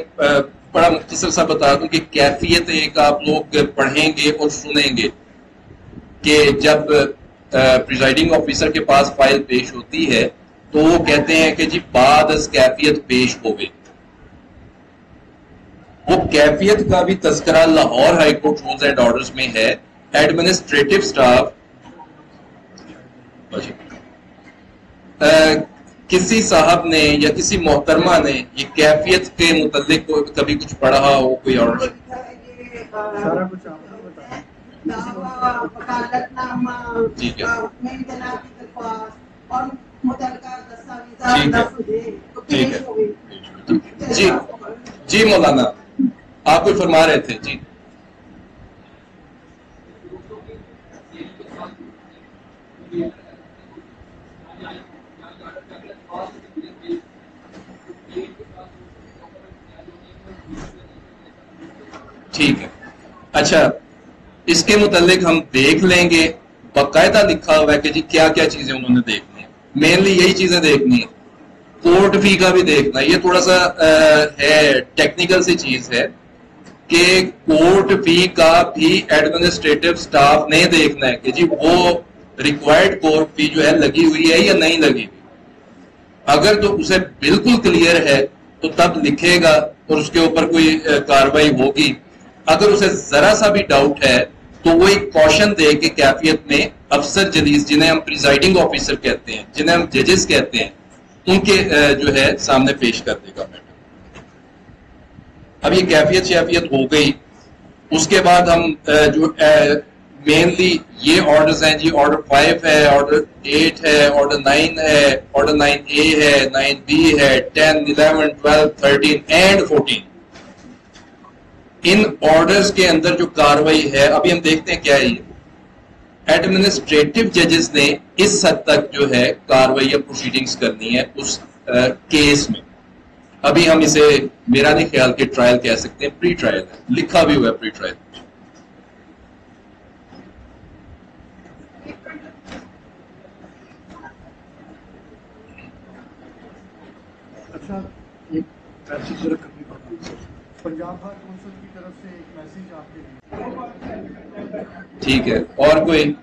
بڑا مختصر سا بتا دوں کہ کیفیت ایک آپ لوگ پڑھیں گے اور سنیں گے کہ جب پریزائڈنگ آفیسر کے پاس فائل پیش ہوتی ہے تو وہ کہتے ہیں کہ جی بعد از کیفیت پیش ہو گئی. وہ کیفیت کا بھی تذکرہ Lahore high court rules and orders میں ہے. ایڈمنسٹریٹو سٹاف کسی صاحب نے یا کسی محترمہ نے یہ کیفیت کے متعلق کبھی کچھ پڑھا ہو, کوئی آرڈر؟ سارا کچھ آپ کو بتائیں. ٹھیک ہے, جی جی مولانا آپ کوئی فرما رہے تھے جی. ٹھیک ہے, اچھا اس کے متعلق ہم دیکھ لیں گے, باقاعدہ لکھا ہوا ہے کہ جی کیا کیا چیزیں انہوں نے دیکھنی ہیں. مینلی یہی چیزیں دیکھنی ہیں, کورٹ فی کا بھی دیکھنا ہے. یہ تھوڑا سا ہے ٹیکنیکل سی چیز ہے کہ کورٹ فی کا بھی ایڈمنسٹریٹو سٹاف نے دیکھنا ہے کہ جی وہ ریکوائرڈ کورٹ فی جو ہے لگی ہوئی ہے یا نہیں لگی ہوئی. اگر تو اسے بالکل کلیئر ہے تو تب لکھے گا اور اس کے اوپر کوئی کاروائی ہوگی. اگر اسے ذرا سا بھی ڈاؤٹ ہے تو وہ ایک کوشن دے کے کیفیت میں افسر جلیس, جنہیں ہم پریزائڈنگ آفیسر کہتے ہیں, جنہیں ہم ججز کہتے ہیں, ان کے جو ہے سامنے پیش کر دے گا میٹر. اب یہ کیفیت شیفیت ہو گئی. اس کے بعد ہم جو مینلی یہ آرڈرز ہیں جی, آرڈر 5 ہے, آرڈر 8 ہے, آرڈر 9 ہے, آرڈر 9A ہے, 9B ہے, 10, 11, 12, 13 اینڈ 14. ان آرڈرز کے اندر جو کاروائی ہے ابھی ہم دیکھتے ہیں کیا ہے. یہ ایڈمنسٹریٹو ججز نے اس حد تک جو ہے کاروائی یا پروسیڈنگز کرنی ہے اس کیس میں. ابھی ہم اسے میرا نہیں خیال کہ ٹرائل کہہ سکتے ہیں, پری ٹرائل ہے, لکھا بھی ہوا ہے پری ٹرائل. اچھا ایک میسیج ذرا کرنی پڑتا ہے پنجاب بار کونسل کی طرف سے ایک میسیج آپ کے لیے. ٹھیک ہے, اور کوئی؟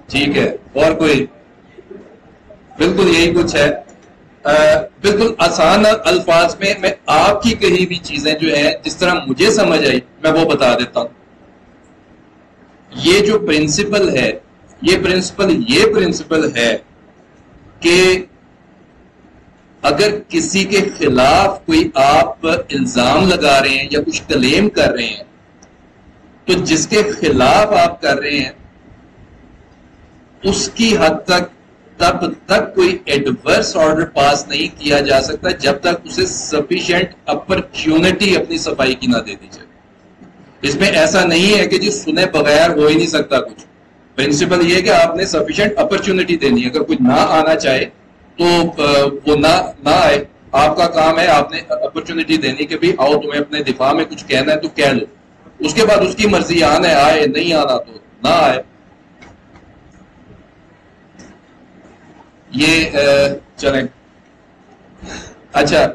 ٹھیک ہے, اور کوئی؟ بالکل یہی کچھ ہے. بالکل آسان الفاظ میں آپ کی کہی ہوئی چیزیں جو ہیں جس طرح مجھے سمجھ آئی میں وہ بتا دیتا ہوں. یہ جو پرنسپل ہے یہ پرنسپل ہے کہ اگر کسی کے خلاف کوئی آپ الزام لگا رہے ہیں یا کچھ کلیم کر رہے ہیں تو جس کے خلاف آپ کر رہے ہیں اس کی حد تک تب تک کوئی ایڈورس آرڈر پاس نہیں کیا جا سکتا جب تک اسے سفیشینٹ اپرچونٹی اپنی صفائی کی نہ دے دی جائے. اس میں ایسا نہیں ہے کہ جی سنے بغیر ہو ہی نہیں سکتا کچھ. پرنسپل یہ ہے کہ آپ نے سفیشینٹ اپرچونٹی دینی ہے. اگر کوئی نہ آنا چاہے تو وہ نہ آئے. آپ کا کام ہے آپ نے اپرچونٹی دینی کہ بھی آؤ تمہیں اپنے دفاع میں کچھ کہنا ہے تو کہہ لو. اس کے بعد اس کی مرضی آنا ہے آئے, نہیں آنا تو نہ آئے. یہ چلیں. اچھا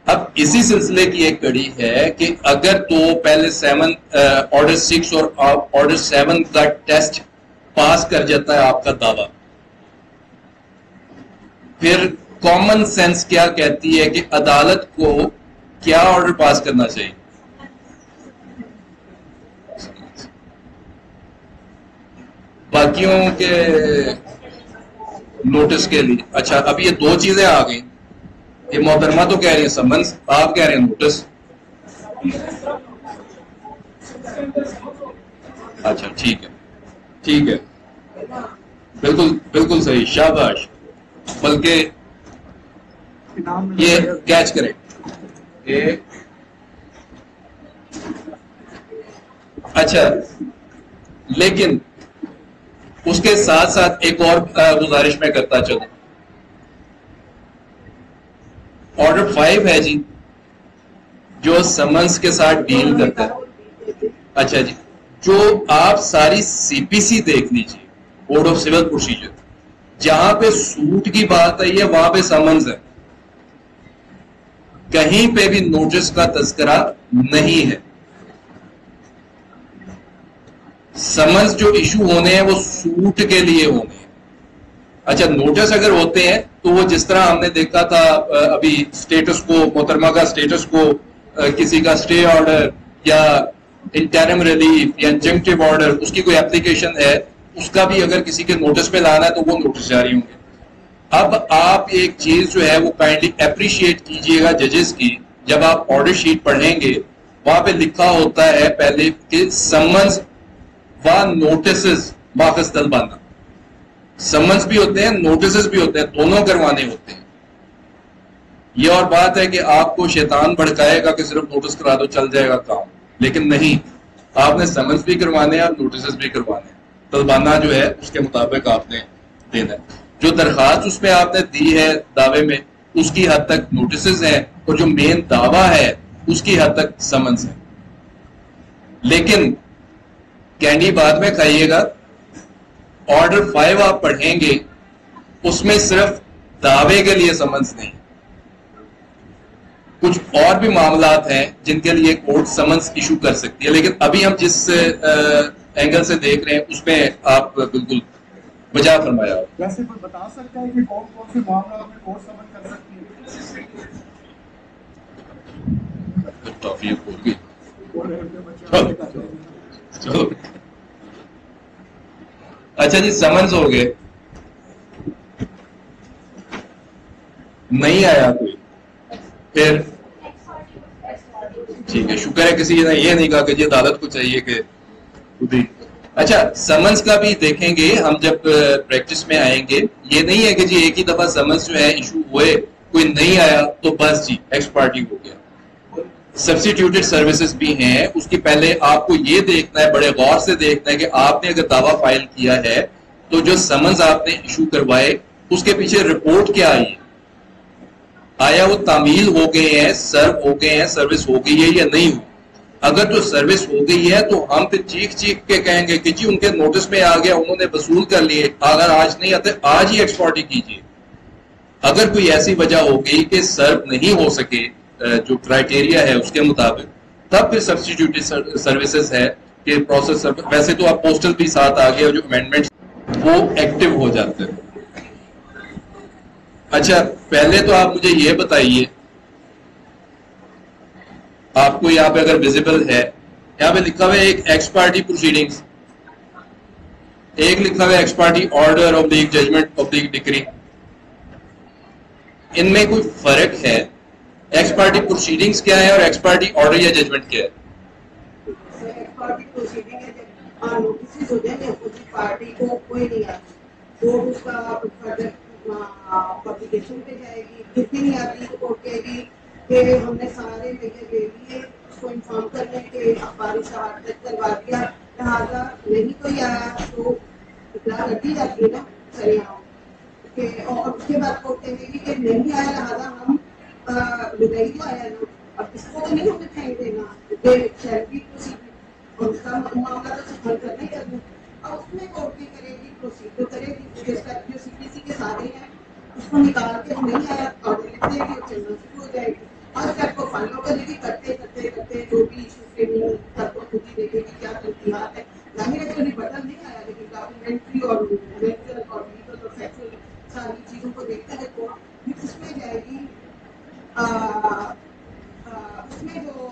اب اسی سلسلے کی ایک کڑی ہے کہ اگر تو پہلے آرڈر 6 اور آرڈر 7 کا ٹیسٹ پاس کر جاتا ہے آپ کا دعویٰ, پھر کامن سینس کیا کہتی ہے کہ عدالت کو کیا آرڈر پاس کرنا چاہیے؟ باقیوں کے نوٹس کے لیے. اچھا اب یہ دو چیزیں آ گئیں. یہ محترمہ تو کہہ رہی ہیں سمنس, آپ کہہ رہے ہیں نوٹس. اچھا ٹھیک ہے بالکل صحیح, شاباش. بلکہ یہ کیچ کریں. اچھا لیکن اس کے ساتھ ساتھ ایک اور گزارش میں کرتا چلوں. آرڈر 5 ہے جی جو سمنس کے ساتھ ڈیل کرتا ہے. اچھا جی جو آپ ساری سی پی سی دیکھ لیجیے, کوڈ آف سول پروسیجر, جہاں پہ سوٹ کی بات آئی ہے وہاں پہ سمنس ہے, کہیں پہ بھی نوٹس کا تذکرہ نہیں ہے. سمنس جو ایشو ہونے ہیں وہ سوٹ کے لیے ہونے ہیں. اچھا نوٹس اگر ہوتے ہیں تو وہ جس طرح ہم نے دیکھا تھا ابھی اسٹیٹس کو, محترمہ کا اسٹیٹس کو, کسی کا اسٹے آرڈر یا انٹرم ریلیف یا انجنکٹیو آرڈر, اس کی کوئی اپلیکیشن ہے, اس کا بھی اگر کسی کے نوٹس پہ لانا ہے تو وہ نوٹس جاری ہوں گے. اب آپ ایک چیز جو ہے وہ کائنڈلی اپریشیٹ کیجئے گا ججز کی, جب آپ آرڈر شیٹ پڑھیں گے وہاں پہ لکھا ہوتا ہے پہلے کہ سمنس و نوٹسز ماخذ طلبانہ. سمنس بھی ہوتے ہیں نوٹسز بھی ہوتے ہیں, دونوں کروانے ہوتے ہیں. یہ اور بات ہے کہ آپ کو شیطان بھڑکائے گا کہ صرف نوٹس کرا دو چل جائے گا کام, لیکن نہیں, آپ نے سمنس بھی کروانے ہیں اور نوٹسز بھی کروانے ہیں. طلبانہ جو ہے اس کے مطابق آپ نے دینا ہے. جو درخواست اس میں آپ نے دی ہے دعوے میں اس کی حد تک نوٹسز ہیں, اور جو مین دعویٰ ہے اس کی حد تک سمنس ہے. لیکن کینڈی بعد میں کھائیے گا, آرڈر 5 آپ پڑھیں گے اس میں صرف دعوے کے لیے سمنس نہیں, کچھ اور بھی معاملات ہیں جن کے لیے کورٹ سمنس ایشو کر سکتی ہے. لیکن ابھی ہم جس اینگل سے دیکھ رہے ہیں اس میں آپ بالکل وجہ فرمایا. ویسے کوئی بتا سکتا ہے کہ کون کون سے معاملات میں کورٹ سمن کر سکتی ہے؟ توفیق ہوگی. چلو اچھا جی سمنس ہو گئے, نہیں آیا کوئی, پھر ٹھیک ہے, شکر ہے کسی نے یہ نہیں کہا کہ جی عدالت کو چاہیے کہ خود ہی. اچھا سمنس کا بھی دیکھیں گے ہم جب پریکٹس میں آئیں گے. یہ نہیں ہے کہ جی ایک ہی دفعہ سمنس جو ہے ایشو ہوئے کوئی نہیں آیا تو بس جی ایکس پارٹی ہو گیا. سبسٹیٹیوٹڈ سروسز بھی ہیں, اس کی پہلے آپ کو یہ دیکھنا ہے, بڑے غور سے دیکھنا ہے کہ آپ نے اگر دعویٰ فائل کیا ہے تو جو سمنز آپ نے ایشو کروائے اس کے پیچھے رپورٹ کیا آئی ہے, آیا وہ تعمیل ہو گئے ہیں, سرو ہو گئے ہیں, سروس ہو گئی ہے یا نہیں ہوئی. اگر تو سروس ہو گئی ہے تو ہم پھر چیخ کے کہیں گے کہ جی ان کے نوٹس میں آ گیا, انہوں نے وصول کر لیے, اگر آج نہیں آتے آج ہی ایکسپورٹ کیجیے. اگر کوئی ایسی وجہ ہو گئی کہ سرو نہیں ہو سکے جو کرائٹیریا ہے اس کے مطابق, تب پھر سبسٹیٹیوٹڈ سروسز ہے کہ پروسیس. ویسے تو آپ پوسٹل بھی ساتھ آ گیا, جو امینڈمنٹ وہ ایکٹیو ہو جاتے ہیں. اچھا پہلے تو آپ مجھے یہ بتائیے، آپ کو یہاں پہ اگر ویزیبل ہے، یہاں پہ لکھا ہوا ہے ایک ایکس پارٹی پروسیڈنگز، ایک لکھا ہوا ہے ex parte order oblique judgment oblique decree. ان میں کوئی فرق ہے؟ ایکس پارٹی پروسیڈنگز کیا ہے اور ایکس پارٹی آرڈر یا ججمنٹ کیا ہے؟ ایکس پارٹی پروسیڈنگ ہے جب نوٹسز ہو جائیں گے اپوزٹ پارٹی کو کوئی نہیں آتی، وہ اس کا فردر پبلیکیشن پہ جائے گی، جتنی نہیں آتی تو کورٹ کہے گی کہ ہم نے سارے میجر لے لیے، اس کو انفارم کرنے کے اخباری شہادت کروا دیا، لہٰذا نہیں کوئی آیا تو اطلاع کر دی جاتی ہے نا سریعام کہ، اور اس کے بعد کورٹ کہے گی کہ نہیں آیا لہٰذا ہم بدائی تو آیا نا، اب اس کو تو نہیں ہمیں ٹائم دینا شہری اور اس کا معاملہ تو سفر کرنا ہی کرنا. اب اس میں کورٹ کی کرے گی، پروسیڈر کرے گی، جس کا جو سی پی سی کے سارے ہیں اس کو نکال کے نہیں آیا آرڈر لکھ دے گی اور چلنا شروع ہو جائے گی. اور اسٹیپ کو فالو کرے گی، کرتے کرتے کرتے جو بھی ایشوز کے لیے سب کو خود ہی دیکھے گی کیا ترتیبات ہے. ظاہر ہے کہ بٹن نہیں آیا لیکن ڈاکومنٹری اور لیگل اور لیگل اور فیکچوئل ساری چیزوں کو دیکھتے ہوئے کورٹ اس میں جائے گی. اس میں جو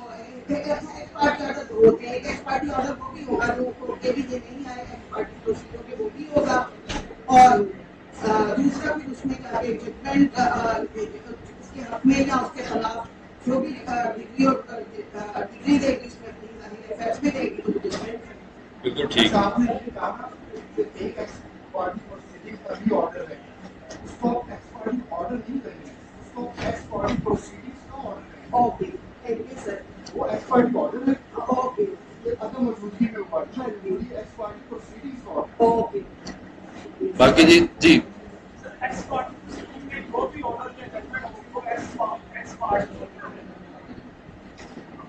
ایکس پارٹی آرڈر دو ہوتے ہیں، ایک ایکس پارٹی آرڈر وہ بھی ہوگا جو کورٹ کے بھی یہ نہیں آئے ایکس پارٹی پروسیڈر کے وہ بھی ہوگا، اور دوسرا پھر اس میں جا کے ججمنٹ اس کے حق میں یا اس کے خلاف جو بھی ڈگری اور ڈگری دے گی اس میں اپنی ظاہر فیصلے دے گی تو ججمنٹ ہے. بالکل ٹھیک. آپ نے یہ کہا کہ ایک ایکس پارٹی پروسیڈنگ کا بھی آرڈر ہے، اس کو ایکس پارٹی آرڈر نہیں کریں گے، اس کو ایکس پارٹی پروسیڈنگز کا آرڈر ہے. Okay thank you sir. وہ ایکس پارٹی آرڈر ہے، اوکے یہ عدم موجودگی میں ہوا ہے، یہ ایکس پارٹی پروسیڈنگز کا آرڈر. اوکے. باقی جی جی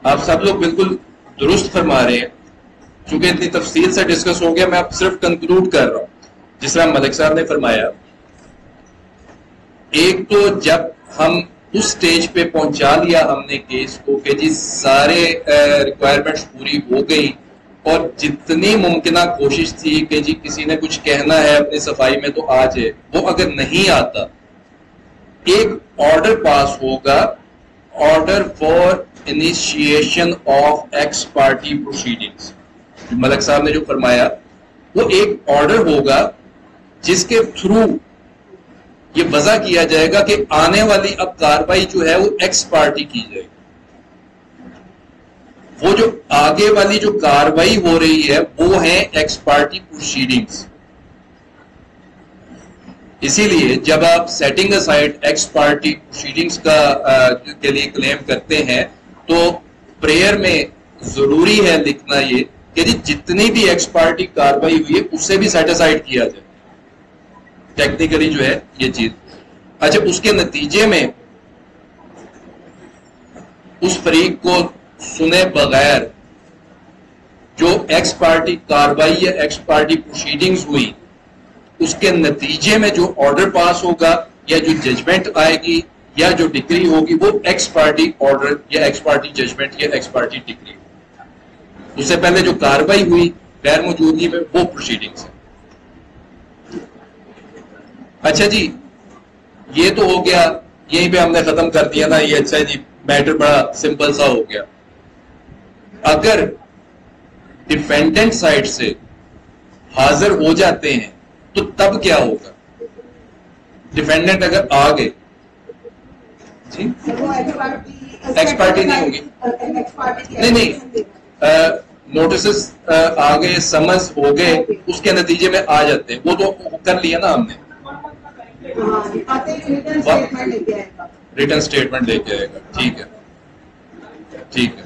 آپ سب لوگ بالکل درست فرما رہے ہیں. چونکہ اتنی تفصیل سے ڈسکس ہو گیا، میں اب صرف کنکلوڈ کر رہا ہوں. جس طرح ملک صاحب نے فرمایا، ایک تو جب ہم اس سٹیج پہ پہنچا لیا ہم نے کیس کو کہ جی سارے ریکوائرمنٹس پوری ہو گئی اور جتنی ممکنہ کوشش تھی کہ جی کسی نے کچھ کہنا ہے اپنی صفائی میں تو آ جائے، وہ اگر نہیں آتا ایک آرڈر پاس ہوگا، order for initiation of ex parte proceedings. Malik صاحب نے جو فرمایا وہ ایک آرڈر ہوگا جس کے تھرو یہ وضع کیا جائے گا کہ آنے والی اب کاروائی جو ہے وہ ایکس پارٹی کی جائے گی. وہ جو آگے والی جو کاروائی ہو رہی ہے وہ ہے ایکس پارٹی پروسیڈنگز. اسی لیے جب آپ setting aside ex parte proceedings کے لیے کلیم کرتے ہیں تو پریئر میں ضروری ہے لکھنا یہ کہ جتنی بھی ایکس پارٹی کاروائی ہوئی ہے اس سے بھی سیٹ اسائڈ کیا جائے. ٹیکنیکلی جو ہے یہ چیز. اچھا اس کے نتیجے میں اس فریق کو سنے بغیر جو ایکس پارٹی کاروائی یا ایکس پارٹی پروسیڈنگز ہوئی اس کے نتیجے میں جو آرڈر پاس ہوگا یا جو ججمنٹ آئے گی یا جو ڈگری ہوگی وہ ایکس پارٹی آرڈر یا ایکس پارٹی ججمنٹ یا ایکس پارٹی ڈگری. اس سے پہلے جو کاروائی ہوئی غیر موجودگی میں وہ پروسیڈنگز ہے. اچھا جی یہ تو ہو گیا، یہیں پہ ہم نے ختم کر دیا نا یہ. اچھا جی میٹر بڑا سمپل سا ہو گیا. اگر ڈیفینڈنٹ سائڈ سے حاضر ہو جاتے ہیں تو تب کیا ہوگا؟ ڈیفینڈنٹ اگر آ گئے جی ایکس پارٹی نہیں ہوگی، نہیں نوٹسز آ گئے، سمنس ہو گئے، اس کے نتیجے میں آ جاتے ہیں، وہ تو کر لیا نا ہم نے. ریٹن سٹیٹمنٹ لے کے آئے گا. ٹھیک ہے ٹھیک ہے.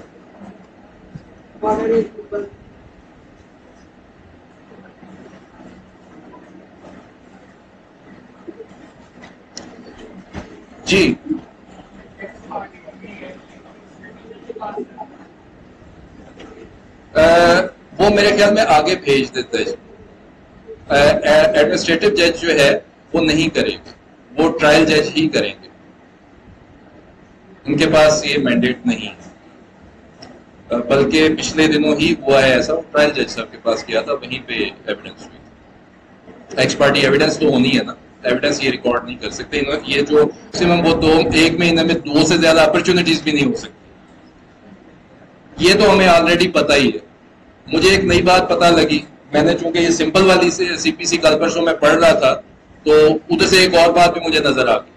جی وہ میرے خیال میں آگے بھیج دیتا ہے. ایڈمنسٹریٹو جج جو ہے وہ نہیں کرے گا، وہ ٹرائل جج ہی کریں گے. ان کے پاس یہ مینڈیٹ نہیں ہے، بلکہ پچھلے دنوں ہی ہوا ہے ایسا. ٹرائل جج صاحب کے پاس کیا تھا، وہیں پہ ایویڈنس ہوئی. ایکس پارٹی ایویڈنس تو ہونی ہے نا، ایویڈنس یہ ریکارڈ نہیں کر سکتے. یہ جو میکسیمم وہ ایک مہینے میں 2 سے زیادہ اپرچونٹیز بھی نہیں ہو سکتی. یہ تو ہمیں آلریڈی پتہ ہی ہے. مجھے ایک نئی بات پتہ لگی, میں نے چونکہ یہ سمپل والی سی پی سی کل پرسوں میں پڑھ رہا تھا تو ادھر سے ایک اور بات بھی مجھے نظر آ گئی.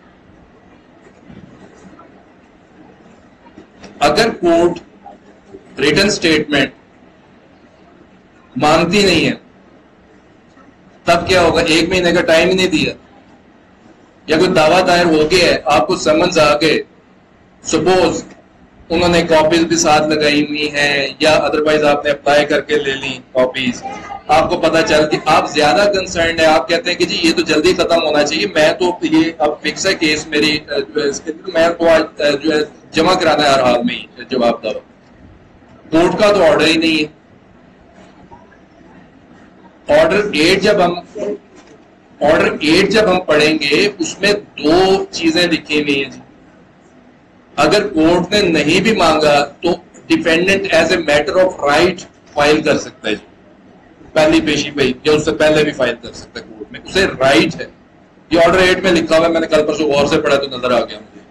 اگر کورٹ ریٹن سٹیٹمنٹ مانتی نہیں ہے تب کیا ہوگا؟ 1 مہینے کا ٹائم ہی نہیں دیا, یا کوئی دعویٰ دائر ہو گیا ہے, آپ کو سمنز آ گئے, سپوز انہوں نے کاپیز بھی ساتھ لگائی ہوئی ہیں یا ادروائز آپ نے اپلائی کر کے لے لی کاپیز, آپ کو پتا چل کہ آپ زیادہ کنسرنڈ ہیں, آپ کہتے ہیں کہ جی یہ تو جلدی ختم ہونا چاہیے, میں تو یہ اب فکس ہے کیس میری, میں تو جو ہے جمع کرانا ہے ہر حال میں ہی جواب دعویٰ. کورٹ کا تو آرڈر ہی نہیں ہے. آرڈر 8 جب ہم پڑھیں گے اس میں 2 چیزیں لکھی ہوئی ہیں جی. اگر کورٹ نے نہیں بھی مانگا تو defendant as a matter of right file کر سکتا ہے جی, پہلی پیشی پہ یا اس سے پہلے بھی فائل کر سکتا ہے کورٹ میں, اسے رائٹ ہے. یہ آرڈر 8 میں لکھا ہوا ہے, میں نے کل پرسوں غور سے پڑھا تو نظر آ گیا مجھے.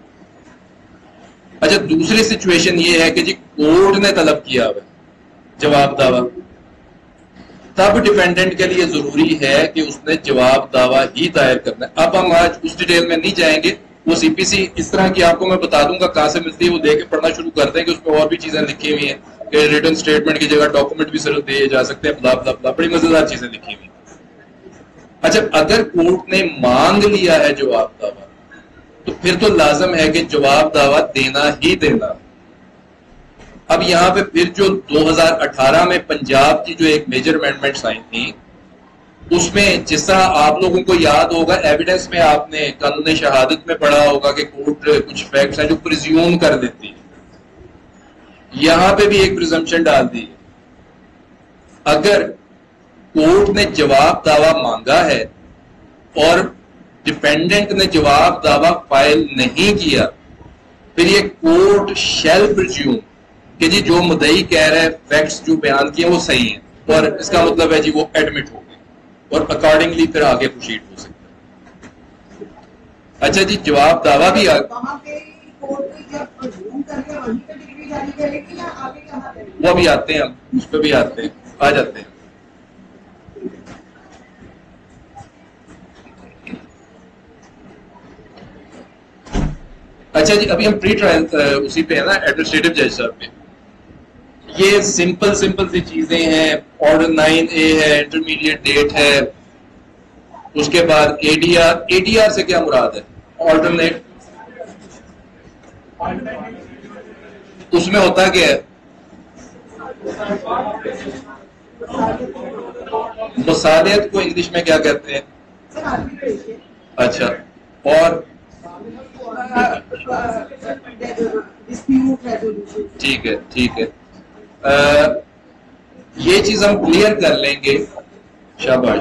اچھا, دوسری سچویشن یہ ہے کہ جی کورٹ نے طلب کیا ہوا جواب دعویٰ, تب ڈیفینڈنٹ کے لیے ضروری ہے کہ اس نے جواب دعویٰ ہی دائر کرنا ہے. اب ہم آج اس ڈیٹیل میں نہیں جائیں گے, وہ سی پی سی اس طرح کی آپ کو میں بتا دوں گا کہاں سے ملتی ہے, وہ دے کے پڑھنا شروع کر دیں کہ اس میں اور بھی چیزیں لکھی ہوئی ہیں کہ ریٹن سٹیٹمنٹ کی جگہ ڈاکومنٹ بھی صرف دیے جا سکتے ہیں, بلا بلا بلا, بڑی مزیدار چیزیں لکھی ہوئی ہیں. اچھا, اگر کورٹ نے مانگ لیا ہے جواب دعویٰ تو پھر تو لازم ہے کہ جواب دعویٰ دینا ہی دینا. اب یہاں پہ پھر جو 2018 میں پنجاب کی جو ایک میجر امینڈمنٹس آئی تھیں, اس میں جس طرح آپ لوگوں کو یاد ہوگا ایویڈنس میں آپ نے قانون شہادت میں پڑھا ہوگا کہ کورٹ کچھ فیکٹس ہیں جو پریزیوم کر دیتی ہے, یہاں پہ بھی ایک پریزمپشن ڈال دی ہے. اگر کورٹ نے جواب دعویٰ مانگا ہے اور ڈیپینڈنٹ نے جواب دعویٰ فائل نہیں کیا, پھر یہ کورٹ شیل پریزیوم کہ جی جو مدعی کہہ رہا ہے فیکٹس جو بیان کیے وہ صحیح ہیں, اور اس کا مطلب ہے جی وہ ایڈمٹ ہو گئے اور اکارڈنگلی پھر آگے پروسیڈ ہو سکتا ہے. اچھا جی, جواب دعویٰ بھی وہ بھی آتے ہیں, ہم اس پہ بھی آتے ہیں, آ جاتے ہیں. اچھا جی, ابھی ہم پری ٹرائل اسی پہ ہے نا, ایڈمنسٹریٹو جج صاحب پہ. یہ سمپل سی چیزیں ہیں. آرڈر 9A ہے, انٹرمیڈیٹ ڈیٹ ہے, اس کے بعد اے ڈی آر سے کیا مراد ہے؟ آلٹرنیٹ. اس میں ہوتا کیا ہے؟ مصالحت کو انگلش میں کیا کہتے ہیں؟ اچھا, اور ٹھیک ہے, یہ چیز ہم کلیئر کر لیں گے. شاباش.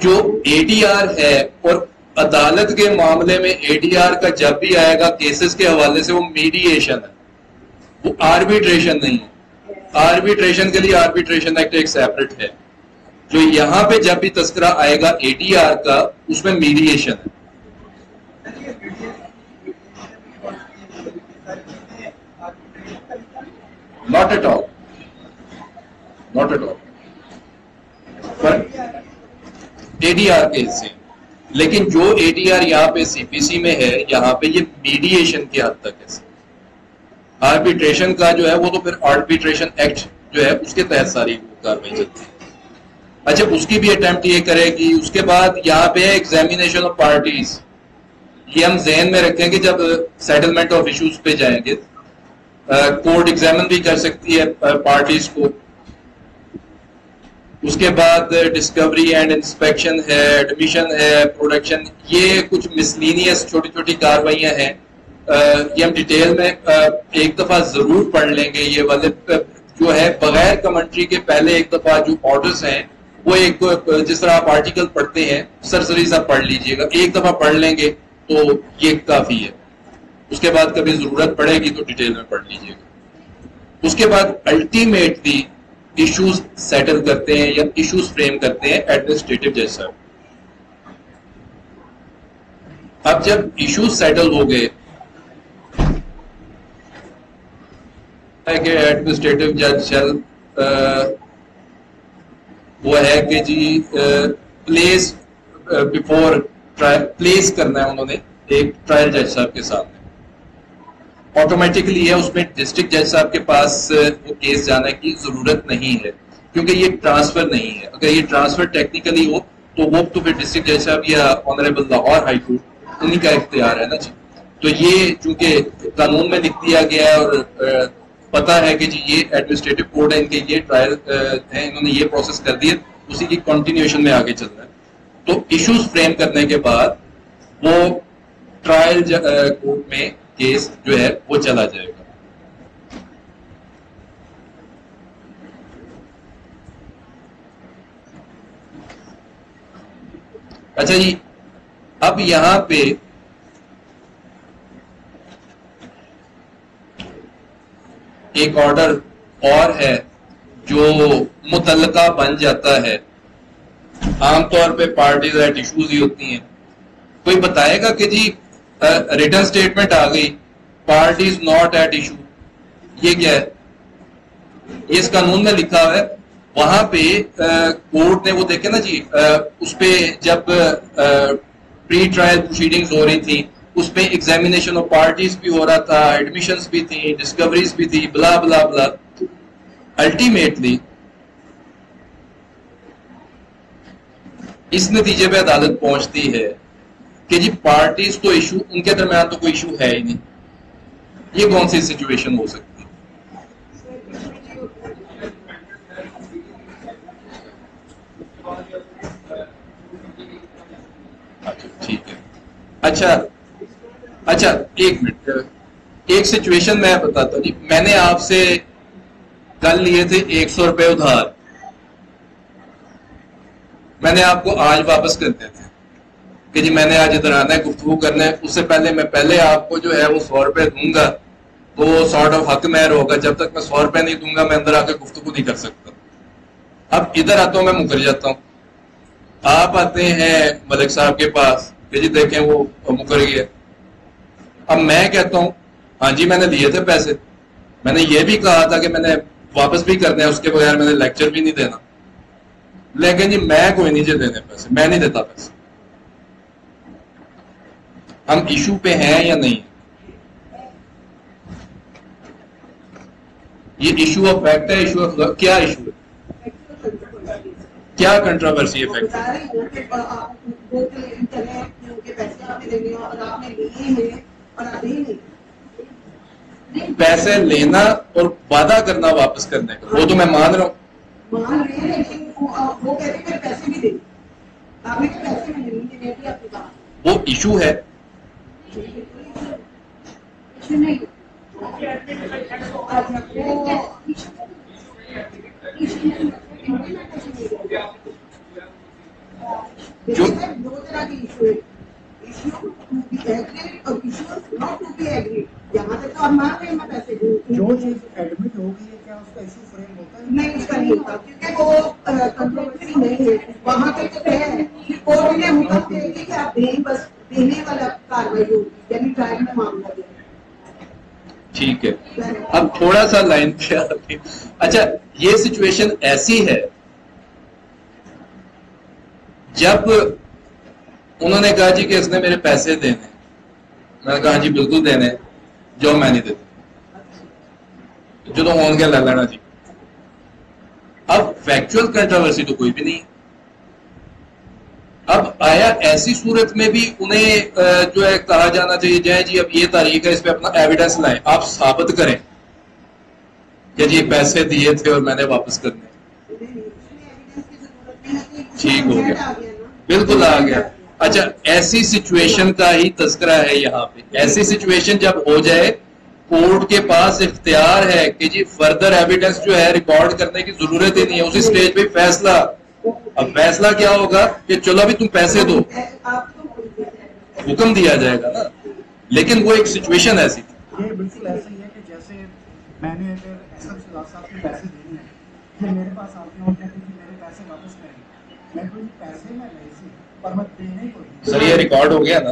جو اے ڈی آر ہے, اور عدالت کے معاملے میں اے ڈی آر کا جب بھی آئے گا کیسز کے حوالے سے, وہ میڈیشن ہے, وہ آربیٹریشن نہیں ہے. آربیٹریشن کے لیے آربیٹریشن ایکٹ ایک سیپریٹ ہے. جو یہاں پہ جب بھی تذکرہ آئے گا اے ڈی آر کا, اس میں میڈیشن ہے. Not at all. پر اے ڈی آر کے حصے, لیکن جو اے ڈی آر یہاں پہ سی پی سی میں ہے, یہاں پہ یہ میڈیشن کی حد تک ہے. آربیٹریشن کا جو ہے وہ تو پھر آربیٹریشن ایکٹ جو ہے اس کے تحت ساری کاروائی چلتی ہے. اچھا, اس کی بھی اٹیمپٹ یہ کرے گی. اس کے بعد یہاں پہ ایگزامینیشن آف پارٹیز, یہ ہم ذہن میں رکھیں گے جب سیٹلمنٹ آف ایشوز پہ جائیں گے. کورٹ ایگزامن بھی کر سکتی ہے پارٹیز کو. اس کے بعد ڈسکوری اینڈ انسپیکشن ہے, ایڈمیشن ہے, پروڈکشن, یہ کچھ مسلینیس چھوٹی چھوٹی کاروائیاں ہیں. یہ ہم ڈیٹیل میں ایک دفعہ ضرور پڑھ لیں گے. یہ والے جو ہے بغیر کمنٹری کے پہلے ایک دفعہ جو آرڈرز ہیں وہ ایک جس طرح آپ آرٹیکل پڑھتے ہیں سرسری سا پڑھ لیجئے گا, ایک دفعہ پڑھ لیں گے تو یہ کافی ہے. اس کے بعد کبھی ضرورت پڑے گی تو ڈیٹیل میں پڑھ لیجئے گا. اس کے بعد الٹیمیٹلی ایشوز سیٹل کرتے ہیں یا ایشوز فریم کرتے ہیں ایڈمنسٹریٹو جج صاحب. اب جب ایشوز سیٹل ہو گئے کہ ایڈمنسٹریٹو جج شیل وہ ہے کہ جی پلیس بفور پلیس کرنا ہے انہوں نے ایک ٹرائل جج صاحب کے سامنے، آٹومیٹکلی ہے اس میں ڈسٹرکٹ جج صاحب کے پاس وہ کیس جانے کی ضرورت نہیں ہے کیونکہ یہ ٹرانسفر نہیں ہے. اگر یہ ٹرانسفر ٹیکنیکلی ہو تو وہ تو پھر ڈسٹرکٹ جج صاحب یا آنریبل لاہور ہائی کورٹ انہیں کا اختیار ہے نا جی. تو یہ چونکہ قانون میں لکھ دیا گیا ہے اور پتا ہے کہ جی یہ ایڈمنسٹریٹو کوڈ ہے ان کے، یہ ٹرائل ہے، انہوں نے یہ پروسیس کر دیا، اسی کی کنٹینیوشن میں آگے چلنا ہے. تو ایشوز فریم کرنے کے بعد وہ ٹرائل کورٹ میں کیس جو ہے وہ چلا جائے گا. اچھا جی، اب یہاں پہ ایک آرڈر اور ہے جو متعلقہ بن جاتا ہے. عام طور پہ پارٹیز ایٹ ایشوز ہی ہوتی ہیں. کوئی بتائے گا کہ جی ریٹن اسٹیٹمنٹ آ گئی پارٹیز ناٹ ایٹ ایشو، یہ کیا ہے؟ یہ اس قانون میں لکھا ہوا ہے. وہاں پہ کورٹ نے وہ دیکھے نا جی اس پہ جب پری ٹرائل پروسیڈنگز ہو رہی تھی اس پہ ایگزامینیشن آف پارٹیز بھی ہو رہا تھا، ایڈمیشنز بھی تھی، ڈسکوریز بھی تھی، بلا بلا بلا. الٹیمیٹلی اس نتیجے پہ عدالت پہنچتی ہے کہ جی پارٹیز تو ایشو، ان کے درمیان تو کوئی ایشو ہے ہی نہیں. یہ کون سی سچویشن ہو سکتی ہے؟ اچھا ٹھیک ہے. اچھا ایک منٹ، ایک سچویشن میں بتاتا ہوں جی. میں نے آپ سے کل لیے تھے 100 روپے ادھار، میں نے آپ کو آج واپس کرتے تھے کہ جی میں نے آج ادھر آنا ہے، گفتگو کرنا ہے. اس سے پہلے میں آپ کو جو ہے وہ 100 روپے دوں گا تو سارٹ آف حق مہر ہوگا. جب تک میں 100 روپے نہیں دوں گا میں اندر آ کے گفتگو نہیں کر سکتا. اب ادھر آتا ہوں میں مکر جاتا ہوں. آپ آتے ہیں ملک صاحب کے پاس کہ جی دیکھیں وہ مکر گیا. اب میں کہتا ہوں ہاں جی میں نے لیے تھے پیسے، میں نے یہ بھی کہا تھا کہ میں نے واپس بھی کرنا ہے، اس کے بغیر میں نے لیکچر بھی نہیں دینا، لیکن جی میں کوئی نہیں جی دینے پیسے، میں نہیں دیتا پیسے. ہم ایشو پہ ہیں یا نہیں؟ یہ ایشو آف فیکٹ ہے، ایشو آف کیا ایشو ہے؟ کیا کنٹروورسی ہے فیکٹ؟ پیسے لینا اور وعدہ کرنا واپس کرنے کا وہ تو میں مان رہا ہوں، وہ ایشو ہے. جو چیز ایڈمٹ ہو گئی ہے کیا اس کا ایشو فریم ہوتا ہے؟ نہیں، اس کا نہیں ہوتا کیونکہ وہ کنٹروورسی نہیں ہے. وہاں پہ تو ہے کورٹ نے حکم دے گی کہ آپ دیں، بس دینے والا کاروائی ہوگی، یعنی ٹرائل میں معاملہ دیں. ٹھیک ہے. اب تھوڑا سا لائن پہ آتے. اچھا یہ سچویشن ایسی ہے جب انہوں نے کہا جی کہ اس نے میرے پیسے دینے، میں نے کہا جی بالکل دینے، جو میں نہیں دیتا جو تو ہون کے لے لینا جی. اب فیکچوئل کنٹروورسی تو کوئی بھی نہیں. اب آیا ایسی صورت میں بھی انہیں جو ہے کہا جانا چاہیے جائے جی اب یہ تاریخ ہے اس پہ اپنا ایویڈنس لائیں، آپ ثابت کریں کہ جی پیسے دیے تھے اور میں نے واپس کرنے. ٹھیک ہو گیا، بالکل آ گیا. اچھا ایسی سچویشن کا ہی تذکرہ ہے یہاں پہ. ایسی سچویشن جب ہو جائے کورٹ کے پاس اختیار ہے کہ جی فردر ایویڈنس جو ہے ریکارڈ کرنے کی ضرورت ہی نہیں ہے، اسی سٹیج پہ فیصلہ. اب فیصلہ کیا ہوگا کہ چلو ابھی تم پیسے دو، حکم دیا جائے گا نا. لیکن وہ ایک سچویشن ایسی تھی. یہ بالکل ایسا ہی ہے کہ جیسے میں نے اگر احسن شہزاد صاحب کے پیسے دینے ہیں کہ میرے پاس آتے ہیں اور کہتے ہیں کہ میرے پیسے واپس کریں، میں کوئی پیسے میں نہیں سی پر میں دینے کو. سر یہ ریکارڈ ہو گیا نا.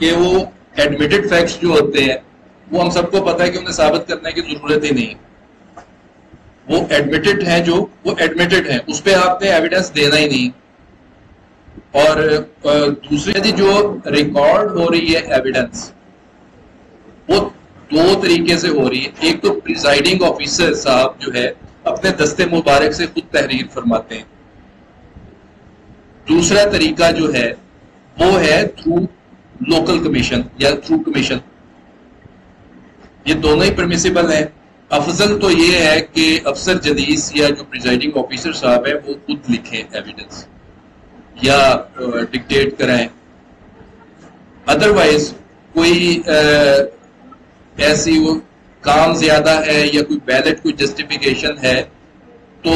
کہ وہ ایڈمیٹڈ فیکٹس جو ہوتے ہیں وہ ہم سب کو پتا ہے کہ انہیں ثابت کرنے کی ضرورت ہی نہیں. وہ ایڈمیٹڈ ہیں جو وہ ایڈمیٹڈ ہیں, اس پہ آپ نے ایویڈنس دینا ہی نہیں. اور دوسری جو ریکارڈ ہو رہی ہے ایویڈنس وہ دو طریقے سے ہو رہی ہے. ایک تو پریزائڈنگ آفیسر صاحب جو ہے اپنے دستے مبارک سے خود تحریر فرماتے ہیں. دوسرا طریقہ جو ہے وہ ہے تھرو لوکل کمیشن یا تھرو کمیشن. یہ دونوں ہی پرمیسیبل ہیں. افضل تو یہ ہے کہ افسر جدیس یا جو پریزائڈنگ آفیسر صاحب ہے وہ خود لکھیں ایویڈنس یا ڈکٹیٹ کرائیں. ادروائز کوئی ایسی وہ کام زیادہ ہے یا کوئی ویلڈ کوئی جسٹیفیکیشن ہے تو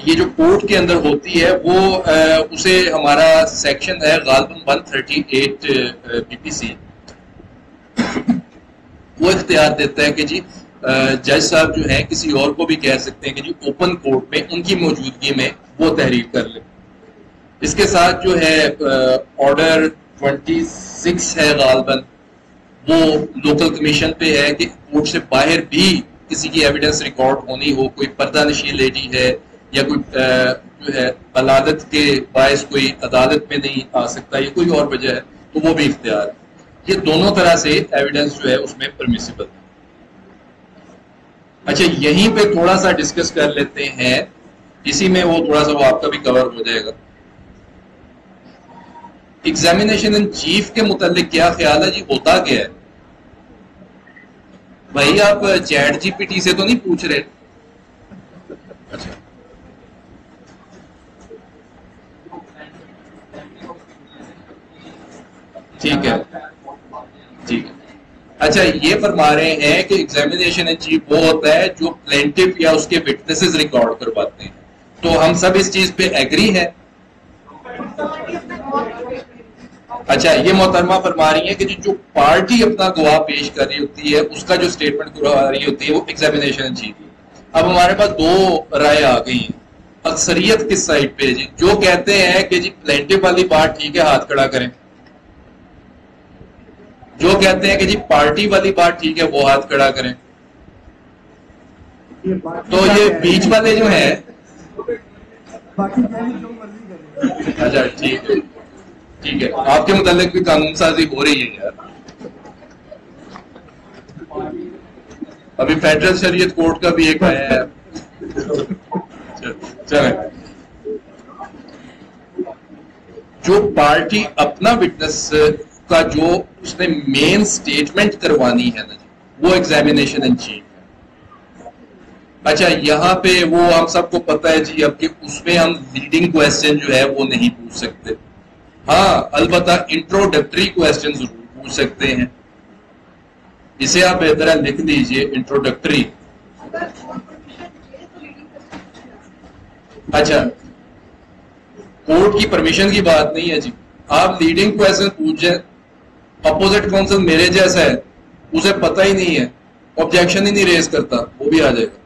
یہ جو کورٹ کے اندر ہوتی ہے وہ اسے ہمارا سیکشن ہے غالباً 138 پی پی سی وہ اختیار دیتا ہے کہ جی جج صاحب جو ہیں کسی اور کو بھی کہہ سکتے ہیں کہ جی اوپن کورٹ میں ان کی موجودگی میں وہ تحریر کر لیں. اس کے ساتھ جو ہے آرڈر 26 ہے غالباً وہ لوکل کمیشن پہ ہے کہ کورٹ سے باہر بھی کسی کی ایویڈنس ریکارڈ ہونی ہو, کوئی پردہ نشین لیڈی ہے یا کوئی جو ہے عدالت کے باعث کوئی عدالت میں نہیں آ سکتا یا کوئی اور وجہ ہے تو وہ بھی اختیار ہے. یہ دونوں طرح سے ایویڈنس جو ہے اس میں پرمیسیبل ہے. اچھا یہیں پہ تھوڑا سا ڈسکس کر لیتے ہیں, اسی میں وہ تھوڑا سا وہ آپ کا بھی کور ہو جائے گا. ایگزامینیشن ان چیف کے متعلق کیا خیال ہے جی, ہوتا کیا ہے بھائی؟ آپ چیٹ جی پی ٹی سے تو نہیں پوچھ رہے؟ اچھا ٹھیک ہے ٹھیک ہے. اچھا یہ فرما رہے ہیں کہ ایگزامینیشن ان چیف وہ ہوتا ہے جو پلینٹف یا اس کے وٹنسز ریکارڈ کرواتے ہیں. تو ہم سب اس چیز پہ ایگری ہیں. اچھا یہ محترمہ فرما رہی ہیں کہ جو پارٹی اپنا گواہ پیش کر رہی ہوتی ہے اس کا جو سٹیٹمنٹ کروا رہی ہوتی ہے وہ ایگزامینیشن ان چیف ہے. اب ہمارے پاس دو رائے آ گئی ہیں. اکثریت کس سائڈ پہ جی؟ جو کہتے ہیں کہ جی پلینٹف والی بات ٹھیک ہے ہاتھ کھڑا کریں. جو کہتے ہیں کہ جی پارٹی والی بات ٹھیک ہے وہ ہاتھ کھڑا کریں. تو یہ بیچ والے جو ہیں اچھا ٹھیک ہے ٹھیک ہے, آپ کے متعلق بھی قانون سازی ہو رہی ہے یار. ابھی فیڈرل شریعت کورٹ کا بھی ایک آیا ہے. چلیں, جو پارٹی اپنا وٹنس کا جو اس نے مین سٹیٹمنٹ کروانی ہے نا جی وہ ایگزامینیشن ان چیف. اچھا یہاں پہ وہ ہم سب کو پتا ہے جی اب کہ اس میں ہم لیڈنگ کویسچن جو ہے وہ نہیں پوچھ سکتے. ہاں البتہ انٹروڈکٹری کویسچن ضرور پوچھ سکتے ہیں. اسے آپ بہتر ہے لکھ لیجئے انٹروڈکٹری. اچھا کورٹ کی پرمیشن کی بات نہیں ہے جی, آپ لیڈنگ کویسچن پوچھیں. اپوزٹ کونسل میرے جیسا ہے اسے پتہ ہی نہیں ہے, آبجیکشن ہی نہیں ریز کرتا, وہ بھی آ جائے گا.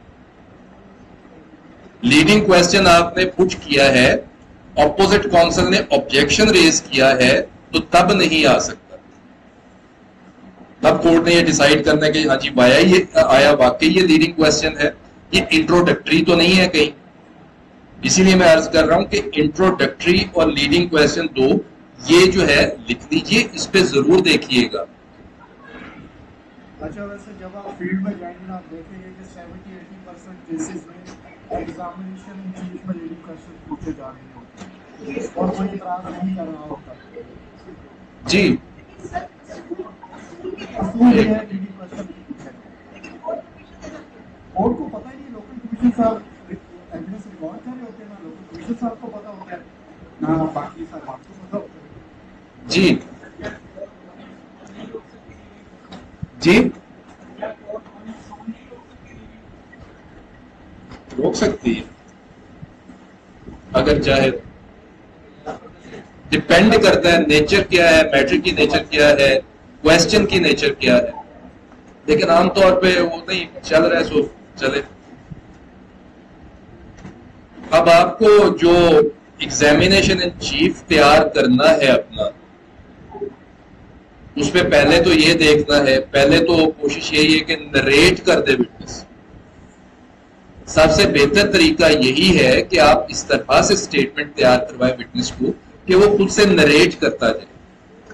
لیڈنگ کویسچن آپ نے پوچھ کیا ہے, اپوزٹ کونسل نے آبجیکشن ریز کیا ہے تو تب نہیں آ سکتا. تب کورٹ نے یہ ڈیسائیڈ کرنا ہے کہ ہاں جی آیا واقعی یہ لیڈنگ کویسچن ہے, یہ انٹروڈکٹری تو نہیں ہے کہیں. اسی لیے میں عرض کر رہا ہوں کہ انٹروڈکٹری اور لیڈنگ کویسچن دو یہ جو ہے لکھ لیجئے, اس پہ ضرور دیکھیے گا. اچھا ویسے جب آپ فیلڈ میں جائیں گے آپ دیکھیں گے کہ 70-80% کیسز میں ایگزامینیشن ان چیف میں لیڈنگ کویسچن پوچھے جا رہے ہوتے ہیں اور کوئی اعتراض نہیں کر رہا ہوتا جی. اصول یہ ہے لیڈنگ کویسچن اور کو پتہ ہی نہیں. لوکل کمیشن صاحب ایویڈنس ریکارڈ کر رہے ہوتے ہیں نا, لوکل کمیشن صاحب کو پتہ ہوتا ہے نا, باقی صاحب آپ کو پتہ ہوتا ہے. جی جی روک سکتی ہے اگر چاہے. ڈپینڈ کرتا ہے نیچر کیا ہے, میٹر کی نیچر کیا ہے, کویسچن کی نیچر کیا ہے. لیکن عام طور پہ وہ نہیں چل رہا ہے سو چلے. اب آپ کو جو ایگزامینیشن ان چیف تیار کرنا ہے اپنا, اس پہ پہلے تو یہ دیکھنا ہے، پہلے تو کوشش یہی ہے کہ نریٹ کر دے وٹنس. سب سے بہتر طریقہ یہی ہے کہ آپ اس طرح سے اسٹیٹمنٹ تیار کروائیں وٹنس کو کہ وہ خود سے نریٹ کرتا جائے.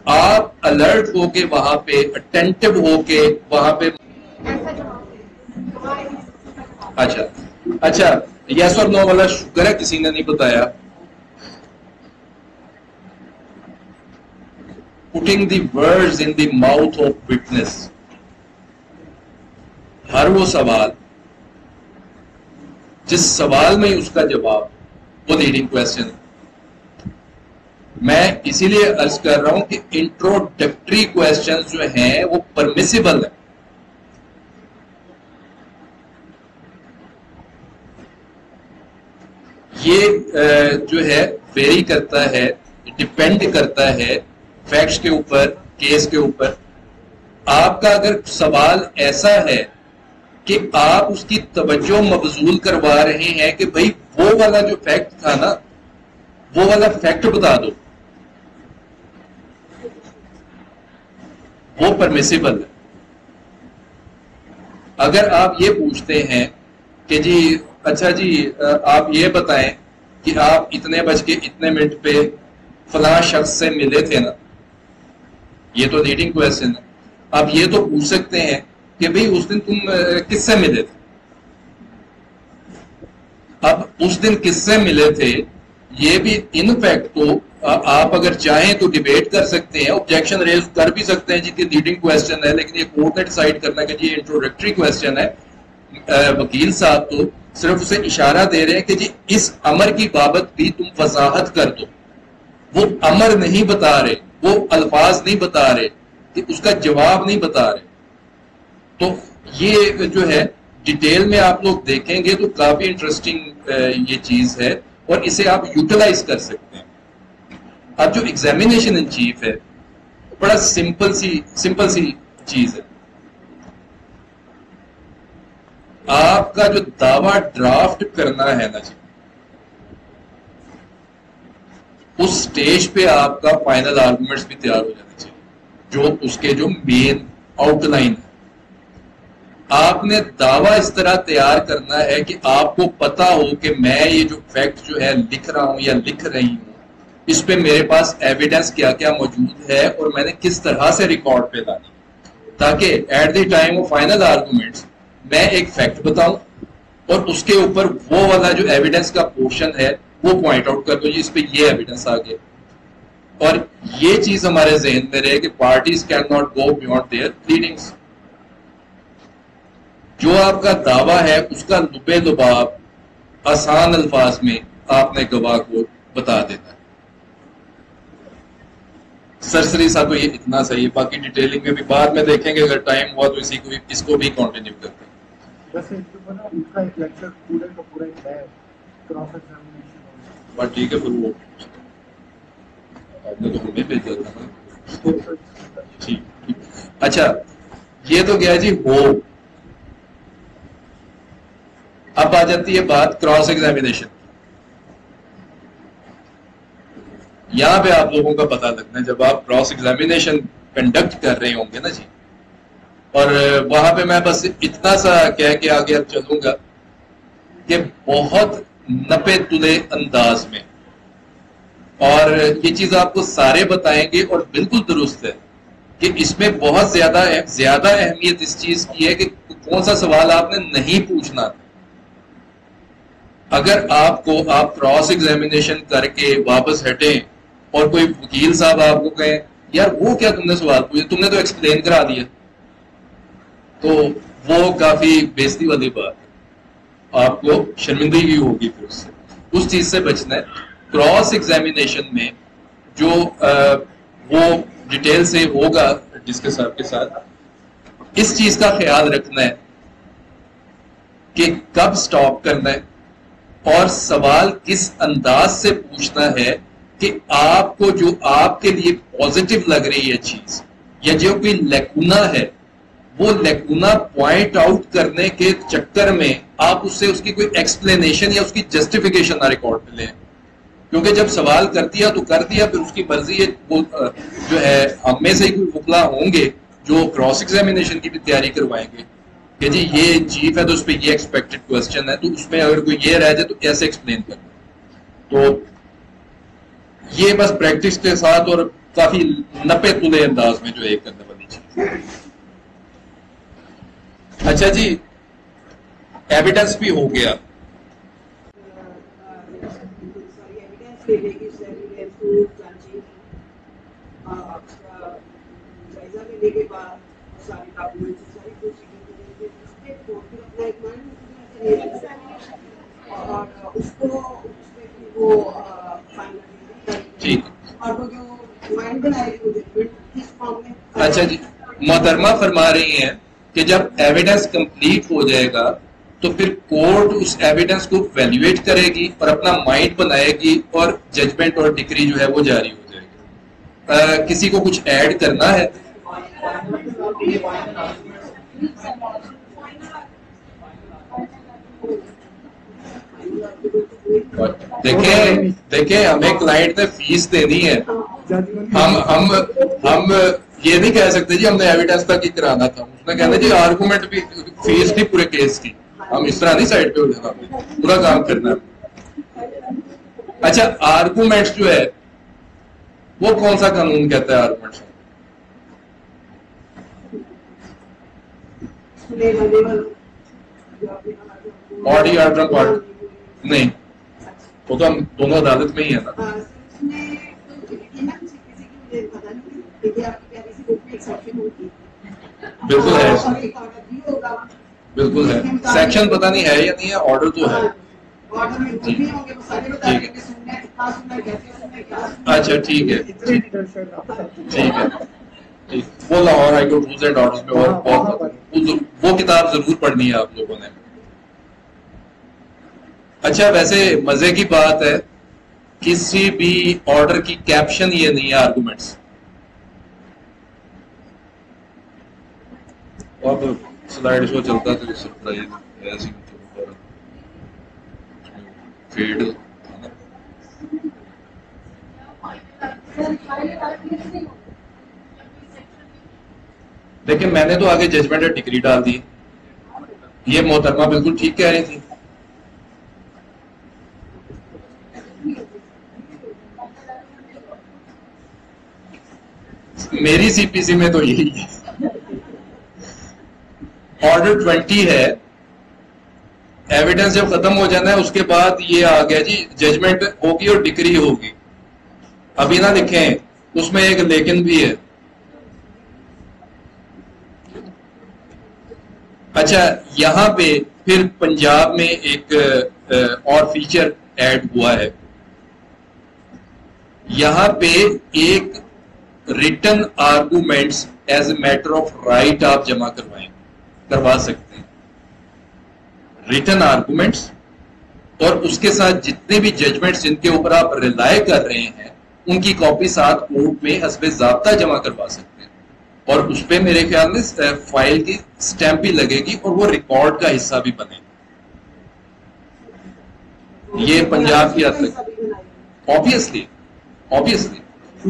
آپ الرٹ ہو کے وہاں پہ، اٹینٹو ہو کے وہاں پہ. اچھا یس اور نو والا شکر ہے کسی نے نہیں بتایا. putting the words in the mouth of witness. ہر وہ سوال جس سوال میں اس کا جواب وہ لیڈنگ کویسچن ہے. میں اسی لیے عرض کر رہا ہوں کہ انٹروڈکٹری کویسچن جو ہیں وہ پرمیسیبل ہیں. یہ جو ہے ویری کرتا ہے، ڈپینڈ کرتا ہے فیکٹس کے اوپر، کیس کے اوپر. آپ کا اگر سوال ایسا ہے کہ آپ اس کی توجہ مبذول کروا رہے ہیں کہ بھئی وہ والا جو فیکٹ تھا نا، وہ والا فیکٹ بتا دو، وہ پرمیسیبل ہے. اگر آپ یہ پوچھتے ہیں کہ جی اچھا جی آپ یہ بتائیں کہ آپ اتنے بج کے اتنے منٹ پہ فلاں شخص سے ملے تھے نا، یہ تو لیڈنگ کویسچن ہے. آپ یہ تو پوچھ سکتے ہیں کہ بھئی اس دن تم کس سے ملے تھے. اب اس دن کس سے ملے تھے یہ بھی ان فیکٹ تو آپ اگر چاہیں تو ڈیبیٹ کر سکتے ہیں، آبجیکشن ریز کر بھی سکتے ہیں جی کہ لیڈنگ کویسچن ہے، لیکن یہ کورٹ نے ڈیسائیڈ کرنا ہے کہ جی انٹروڈکٹری کویسچن ہے. وکیل صاحب تو صرف اسے اشارہ دے رہے ہیں کہ جی اس امر کی بابت بھی تم وضاحت کر دو. وہ امر نہیں بتا رہے، وہ الفاظ نہیں بتا رہے، کہ اس کا جواب نہیں بتا رہے. تو یہ جو ہے ڈیٹیل میں آپ لوگ دیکھیں گے تو کافی انٹرسٹنگ یہ چیز ہے اور اسے آپ یوٹیلائز کر سکتے ہیں. اب جو ایگزامینیشن ان چیف ہے بڑا سمپل سی چیز ہے. آپ کا جو دعویٰ ڈرافٹ کرنا ہے نا جی، اس سٹیج پہ آپ کا فائنل آرگومنٹس بھی تیار ہو جانا چاہیے، جو اس کے جو مین آؤٹ لائن ہے. آپ نے دعویٰ اس طرح تیار کرنا ہے کہ آپ کو پتا ہو کہ میں یہ جو فیکٹ جو ہے لکھ رہا ہوں یا لکھ رہی ہوں، اس پہ میرے پاس ایویڈنس کیا کیا موجود ہے اور میں نے کس طرح سے ریکارڈ پہ لانی، تاکہ at the time of final arguments میں ایک فیکٹ بتاؤں اور اس کے اوپر وہ والا جو ایویڈنس کا پورشن ہے وہ پوائنٹ آؤٹ کر دو جی اس پہ یہ ایویڈنس آ گیا. اور یہ چیز ہمارے ذہن میں رہے کہ parties can not go beyond their pleadings. جو آپ کا دعویٰ ہے اس کا لبے لباب آسان الفاظ میں آپ نے گواہ کو بتا دینا ہے. سرسری سا تو یہ اتنا صحیح ہے، باقی ڈیٹیلنگ میں بھی بعد میں دیکھیں گے اگر ٹائم ہوا تو اس کو بھی کنٹینیو کرتے ہیں. بات ٹھیک ہے پھر وہ آپ نے تو ہمیں بھیجا تھا نا. ٹھیک. اچھا یہ تو گیا جی ہو. اب آ جاتی ہے بات کراس ایگزامینیشن. یہاں پہ آپ لوگوں کا پتہ لگنا ہے جب آپ کراس ایگزامینیشن کنڈکٹ کر رہے ہوں گے نا جی، اور وہاں پہ میں بس اتنا سا کہہ کے آگے اب چلوں گا کہ بہت نپے تلے انداز میں، اور یہ چیز آپ کو سارے بتائیں گے اور بالکل درست ہے کہ اس میں بہت زیادہ اہمیت اس چیز کی ہے کہ کون سا سوال آپ نے نہیں پوچھنا تھا. اگر آپ کراس ایگزامینیشن کر کے واپس ہٹیں اور کوئی وکیل صاحب آپ کو کہیں یار وہ کیا تم نے سوال پوچھا، تم نے تو ایکسپلین کرا دیا، تو وہ کافی بےزتی والی بات ہے، آپ کو شرمندگی ہوگی پھر اس سے. اس چیز سے بچنا ہے. کراس ایگزامینیشن میں جو وہ ڈیٹیل سے ہوگا ڈسکس آپ کے ساتھ، اس چیز کا خیال رکھنا ہے کہ کب سٹاپ کرنا ہے اور سوال کس انداز سے پوچھنا ہے کہ آپ کو جو آپ کے لیے پازیٹیو لگ رہی ہے چیز یا جو کوئی لیکونا ہے وہ لیکونا پوائنٹ آؤٹ کرنے کے چکر میں آپ اس سے اس کی کوئی ایکسپلینیشن یا اس کی جسٹیفیکیشن نہ ریکارڈ پہ لیں. کیونکہ جب سوال کر دیا تو کر دیا، پھر اس کی مرضی ہے جو ہے ہم میں سے کوئی وکلا ہوں گے جو کراس ایگزامینیشن کی بھی تیاری کروائیں گے کہ جی یہ چیف ہے تو اس پہ یہ ایکسپیکٹڈ کوشچن ہے، تو اس میں اگر کوئی یہ رہ جائے تو کیسے ایکسپلین کرنا. تو یہ بس پریکٹس کے ساتھ اور کافی نپے تلے انداز میں جو ایک کرنے والی چیز. اچھا جی، ایویڈنس بھی ہو گیا. ٹھیک. اچھا جی، محترمہ فرما رہی ہیں کہ جب ایویڈنس کمپلیٹ ہو جائے گا تو پھر کورٹ اس ایویڈنس کو ویلیویٹ کرے گی اور اپنا مائنڈ بنائے گی اور ججمنٹ اور ڈگری جو ہے وہ جاری ہو جائے گی. کسی کو کچھ ایڈ کرنا ہے؟ دیکھیں ہمیں کلائنٹ نے فیس دینی ہے، ہم یہ نہیں کہہ سکتے جی ہم نے ایویڈنس تک ہی کرانا تھا. اس نے کہنا جی آرگومنٹ بھی فیس تھی پورے کیس کی، ہم اس طرح نہیں سائڈ پہ ہو جانا، پورا کام کرنا ہے. اچھا، آرگومنٹ جو ہے وہ کون سا قانون کہتا ہے آرگومنٹ؟ باڈی آرڈر پارٹ نہیں، وہ تو ہم دونوں عدالت میں ہی ہیں نا. بالکل ہے، بالکل ہے. سیکشن پتہ نہیں ہے یا نہیں ہے، آرڈر تو ہے. اچھا ٹھیک ہے، ٹھیک ہے. وہ Lahore high court rules and orders میں اور بہت وہ کتاب ضرور پڑھنی ہے آپ لوگوں نے. اچھا، ویسے مزے کی بات ہے کسی بھی آرڈر کی کیپشن یہ نہیں ہے آرگومنٹس. اور سلائڈ شو چلتا تو ایسی فیڈ. دیکھیں میں نے تو آگے ججمنٹ اور ڈگری ڈال دی. یہ محترمہ بالکل ٹھیک کہہ رہی تھی. میری سی پی سی میں تو یہی ہے. آرڈر 20 ہے، ایویڈنس جب ختم ہو جانا ہے اس کے بعد یہ آ گیا جی ججمنٹ ہوگی اور ڈگری ہوگی. ابھی نہ لکھیں، اس میں ایک لیکن بھی ہے. اچھا، یہاں پہ پھر پنجاب میں ایک اور فیچر ایڈ ہوا ہے. یہاں پہ ایک return arguments as a matter of right آپ جمع کروا سکتے ہیں. ریٹن آرگومنٹس اور اس کے ساتھ جتنے بھی ججمنٹس جن کے اوپر آپ ریلائے کر رہے ہیں ان کی کاپی ساتھ کورٹ میں حسب ضابطہ جمع کروا سکتے ہیں. اور اس پہ میرے خیال میں فائل کی سٹیمپ بھی لگے گی اور وہ ریکارڈ کا حصہ بھی بنے گا. یہ پنجاب کی حد تک obviously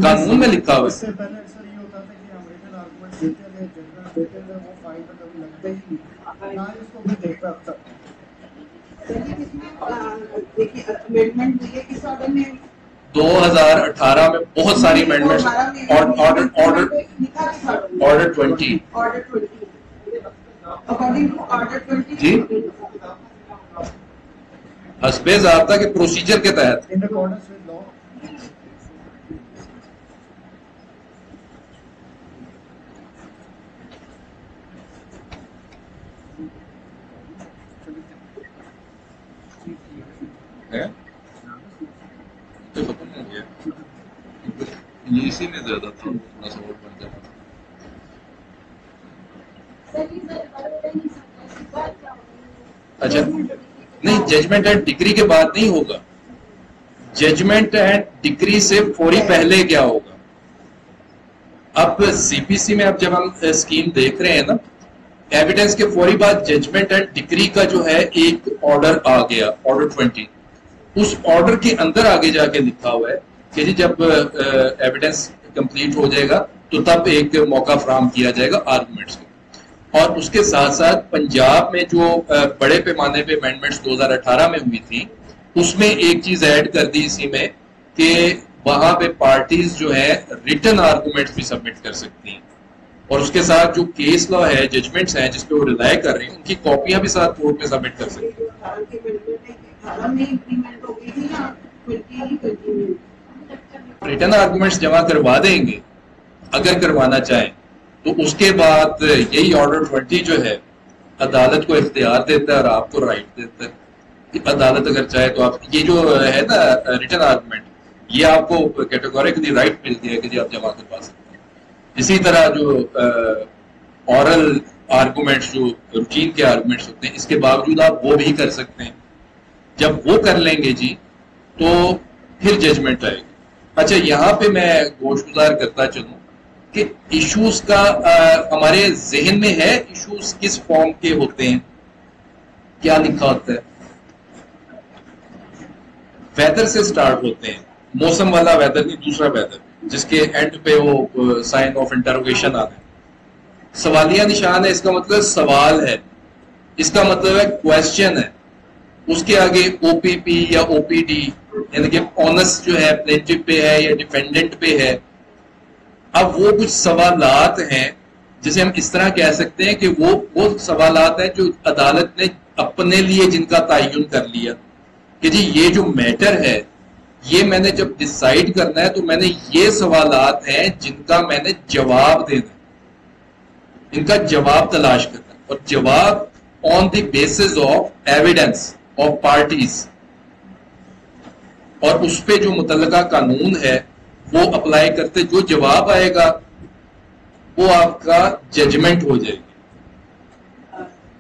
قانون میں لکھا ہوا ہے. اس سے پہلے اکثر یہ ہوتا تھا کہ ہم ریٹن آرگومنٹ دیتے تھے، ججمنٹ دیتے تھے، وہ فائل میں کبھی لگتے ہی نہیں، نہ اس کو کوئی دیکھتا تھا. دیکھیے امینڈمنٹ ہوئی ہے کس آرڈر میں؟ 2018 میں بہت ساری امینڈمنٹس. آرڈر 20 جی حسب ضابطہ کے پروسیجر کے تحت. In accordance with law. اسی میں زیادہ تھا اچھا نہیں، ججمنٹ اینڈ ڈگری کے بعد نہیں ہوگا. ججمنٹ اینڈ ڈگری سے فوری پہلے کیا ہوگا؟ اب سی پی سی میں اب جب ہم اسکیم دیکھ رہے ہیں نا، ایویڈنس کے فوری بعد ججمنٹ اینڈ ڈگری کا جو ہے ایک آرڈر آ گیا، آرڈر 20. اس آرڈر کے اندر آگے جا کے لکھا ہوا ہے کہ جی جب ایویڈنس کمپلیٹ ہو جائے گا تو تب ایک موقع فراہم کیا جائے گا آرگومنٹس کا. اور اس کے ساتھ ساتھ پنجاب میں جو بڑے پیمانے پہ امینڈمنٹس 2018 میں ہوئی تھی اس میں ایک چیز ایڈ کر دی اسی میں کہ وہاں پہ پارٹیز جو ہے ریٹن آرگومنٹس بھی سبمٹ کر سکتی ہیں اور اس کے ساتھ جو کیس لا ہے ججمنٹس ہیں جس پہ وہ ریلائی کر رہی ہیں ان کی کاپیاں بھی ساتھ کورٹ میں سبمٹ کر سکتی ہیں. ریٹن آرگومنٹس جمع کروا دیں گے اگر کروانا چاہیں تو اس کے بعد یہی آرڈر 20 جو ہے عدالت کو اختیار دیتا ہے اور آپ کو رائٹ دیتا ہے کہ عدالت اگر چاہے تو آپ یہ جو ہے نا ریٹن آرگومنٹ یہ آپ کو کیٹیگوریکلی رائٹ ملتی ہے کہ جی آپ جمع کروا سکتے ہیں. اسی طرح جو اورل آرگومنٹس جو روٹین کے آرگومنٹس ہوتے ہیں اس کے باوجود آپ وہ بھی کر سکتے ہیں. جب وہ کر لیں گے جی تو پھر ججمنٹ آئے گی. اچھا یہاں پہ میں گوش گزار کرتا چلوں کہ ایشوز کا ہمارے ذہن میں ہے ایشوز کس فارم کے ہوتے ہیں کیا لکھا ہوتا ہے. ویدر سے سٹارٹ ہوتے ہیں موسم والا ویدر نہیں دوسرا ویدر جس کے اینڈ پہ وہ سائن آف انٹروگیشن آتا ہے. سوالیہ نشان ہے اس کا مطلب سوال ہے اس کا مطلب ہے کویسچن ہے. اس کے آگے او پی پی یا او پی ڈی یعنی کہ اونس جو ہے پلینٹیو پہ ہے یا ڈیفینڈنٹ پہ ہے. اب وہ کچھ سوالات ہیں جسے ہم اس طرح کہہ سکتے ہیں کہ وہ سوالات ہیں جو عدالت نے اپنے لیے جن کا تعین کر لیا کہ جی یہ جو میٹر ہے یہ میں نے جب ڈیسائیڈ کرنا ہے تو میں نے یہ سوالات ہیں جن کا میں نے جواب دینا ان کا جواب تلاش کرنا اور جواب on the basis of evidence of parties اور اس پہ جو متعلقہ قانون ہے وہ اپلائی کرتے جو جواب آئے گا وہ آپ کا ججمنٹ ہو جائے گی.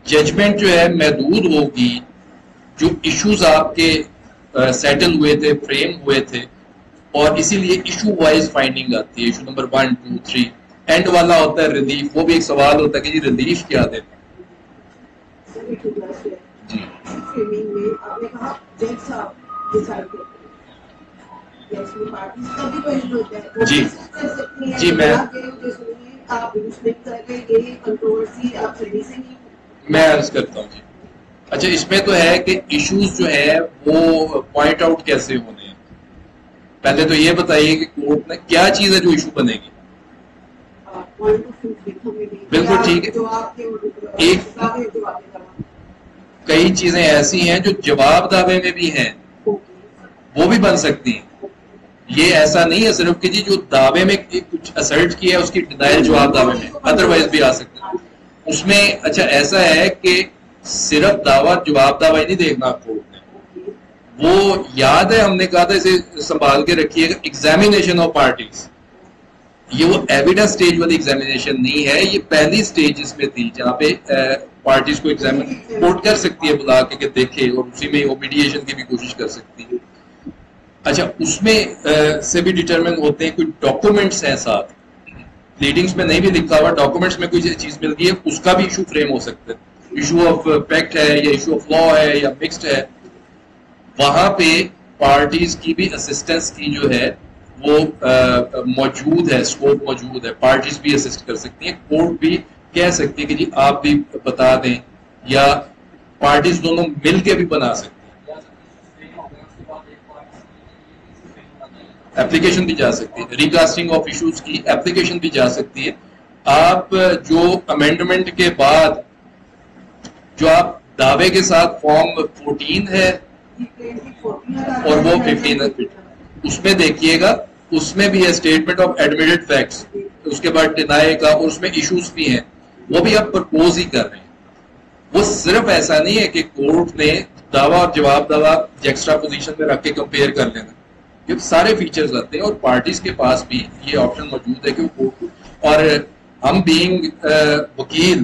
ججمنٹ جو ہے محدود ہوگی جو ایشوز آپ کے سیٹل ہوئے تھے فریم ہوئے تھے اور اسی لیے ایشو وائز فائنڈنگ آتی ہے. ایشو نمبر 1 2 3 اینڈ والا ہوتا ہے ریلیف. وہ بھی ایک سوال ہوتا ہے کہ جی ریلیف کیا دیتا جی جی میں عرض کرتا ہوں جی. اچھا اس میں تو ہے کہ ایشوز جو ہے وہ پوائنٹ آؤٹ کیسے ہونے ہیں. پہلے تو یہ بتائیے کہ کورٹ میں کیا چیز ہے جو ایشو بنے گی. بالکل ٹھیک ہے. ایک کئی چیزیں ایسی ہیں جو جواب دعوے میں بھی ہیں وہ بھی بن سکتی ہیں. یہ ایسا نہیں ہے صرف کہ جی جو دعوے میں کچھ اسرٹ کیا ہے اس کی ڈینائل جواب دعوے میں ادروائز بھی آ سکتا ہے اس میں. اچھا ایسا ہے کہ صرف دعویٰ جواب دعویٰ نہیں دیکھنا کورٹ نے. وہ یاد ہے ہم نے کہا تھا اسے سنبھال کے رکھیے گا ایگزامینیشن آف پارٹیز. یہ وہ ایویڈنس سٹیج والی ایگزامینیشن نہیں ہے یہ پہلی سٹیج اس میں تھی جہاں پہ پارٹیز کو ایگزامین کورٹ کر سکتی ہے بلا کے کہ دیکھے اور اسی میں وہ میڈیشن کی بھی کوشش کر سکتی ہے. اچھا اس میں سے بھی ڈیٹرمن ہوتے ہیں کوئی ڈاکومنٹس ہیں ساتھ لیڈنگز میں نہیں بھی لکھا ہوا ڈاکومنٹس میں کوئی چیز مل گئی ہے اس کا بھی ایشو فریم ہو سکتا ہے. ایشو آف فیکٹ ہے یا ایشو آف لا ہے یا مکسڈ ہے. وہاں پہ پارٹیز کی بھی اسسٹنس کی جو ہے وہ موجود ہے اسکوپ موجود ہے. پارٹیز بھی اسسٹ کر سکتی ہیں کورٹ بھی کہہ سکتی ہے کہ جی آپ بھی بتا دیں یا پارٹیز دونوں مل کے بھی بنا سکتے ہیں. اپلیکیشن بھی جا سکتی ہے ریکاسٹنگ آف ایشوز کی اپلیکیشن بھی جا سکتی ہے. آپ جو امینڈمنٹ کے بعد جو آپ دعوے کے ساتھ فارم 14 ہے اور وہ 15 اس میں دیکھیے گا اس میں بھی ہے اسٹیٹمنٹ آف ایڈمیٹڈ فیکٹس اس کے بعد ڈینائی کا اور اس میں ایشوز بھی ہیں وہ بھی آپ پرپوز ہی کر رہے ہیں. وہ صرف ایسا نہیں ہے کہ کورٹ نے دعویٰ اور جواب دعویٰ ایکسٹرا پوزیشن میں رکھ کے کمپیئر کر لینا. یہ سارے فیچرز آتے ہیں اور پارٹیز کے پاس بھی یہ آپشن موجود ہے کہ وہ کورٹ اور ہم بینگ وکیل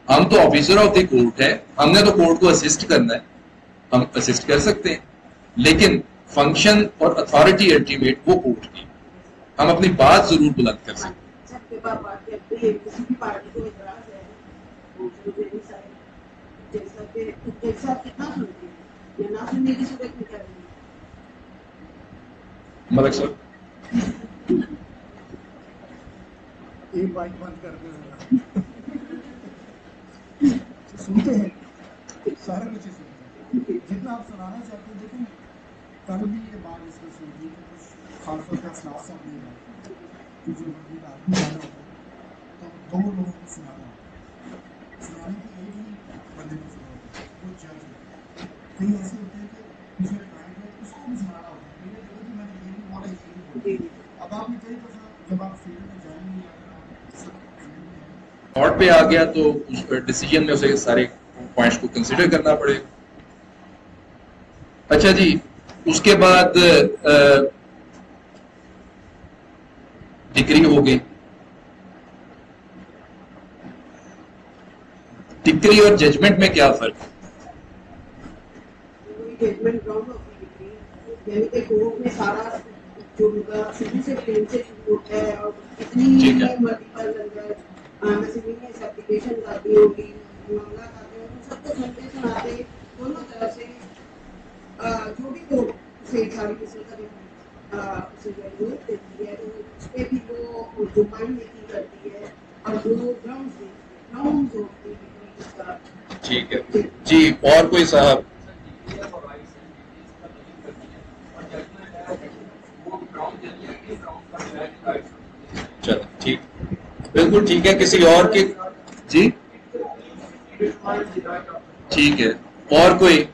ہم تو آفیسر آف دی کورٹ ہے ہم نے تو کورٹ کو اسسٹ کرنا ہے ہم اسسٹ کر سکتے ہیں لیکن فنکشن اور اتھارٹی الٹیمیٹ وہ کورٹ کی. ہم اپنی بات ضرور بلند کر سکتے ملک صاحب ایک بائک بند کر دیں سنتے ہیں سارے بچے سنتے ہیں جتنا آپ سنانا چاہتے ہیں. لیکن کل بھی یہ بات ڈسکس ہوئی تھی کہ کچھ خاص طور پہ اسلاف صاحب نے بات کہ جو مندر آدمی جانا ہوتا ہے تو دو لوگوں کو سنانا ہوتا ہے. سنانے کی ایک ہی بندے کو ضرورت ہے, وہ جج ہے. کئی ایسے ہوتے ہیں کہ مجھے کلائنٹ ہے اس کو بھی سنانا ہوتا ہے, میرے دیکھو جی میں نے یہ بھی بولا یہ بھی بولا. اب آپ نے کئی دفعہ جب آپ فیلڈ میں جائیں گے یا اگر آپ سب تھاٹ پہ آ گیا تو اس ڈیسیجن میں اسے سارے پوائنٹس کو کنسیڈر کرنا پڑے. اچھا جی, اس کے بعد ڈگری ہو گئی. ڈگری اور ججمنٹ میں کیا فرق ہے؟ ججمنٹ گراؤنڈ ہوتی ہے, یعنی کہ کورٹ میں سارا جو ہوگا شروع سے پلین سے شروع ہوتا ہے اور اتنی ملٹیپل اپلیکیشن آتی ہوگی, معاملات آتے ہیں, ان سب کو سنتے سناتے دونوں طرف سے جو بھی کورٹ سے ساری قسم کا اسے ضرورت دیتی ہے تو اس پہ بھی وہ جو مائنڈ میکنگ کرتی ہے اور جو گراؤنڈ ہوتی ہے. ٹھیک ہے جی, اور کوئی صاحب؟ چلو ٹھیک, بالکل ٹھیک ہے. کسی اور کی جی ٹھیک ہے, اور کوئی؟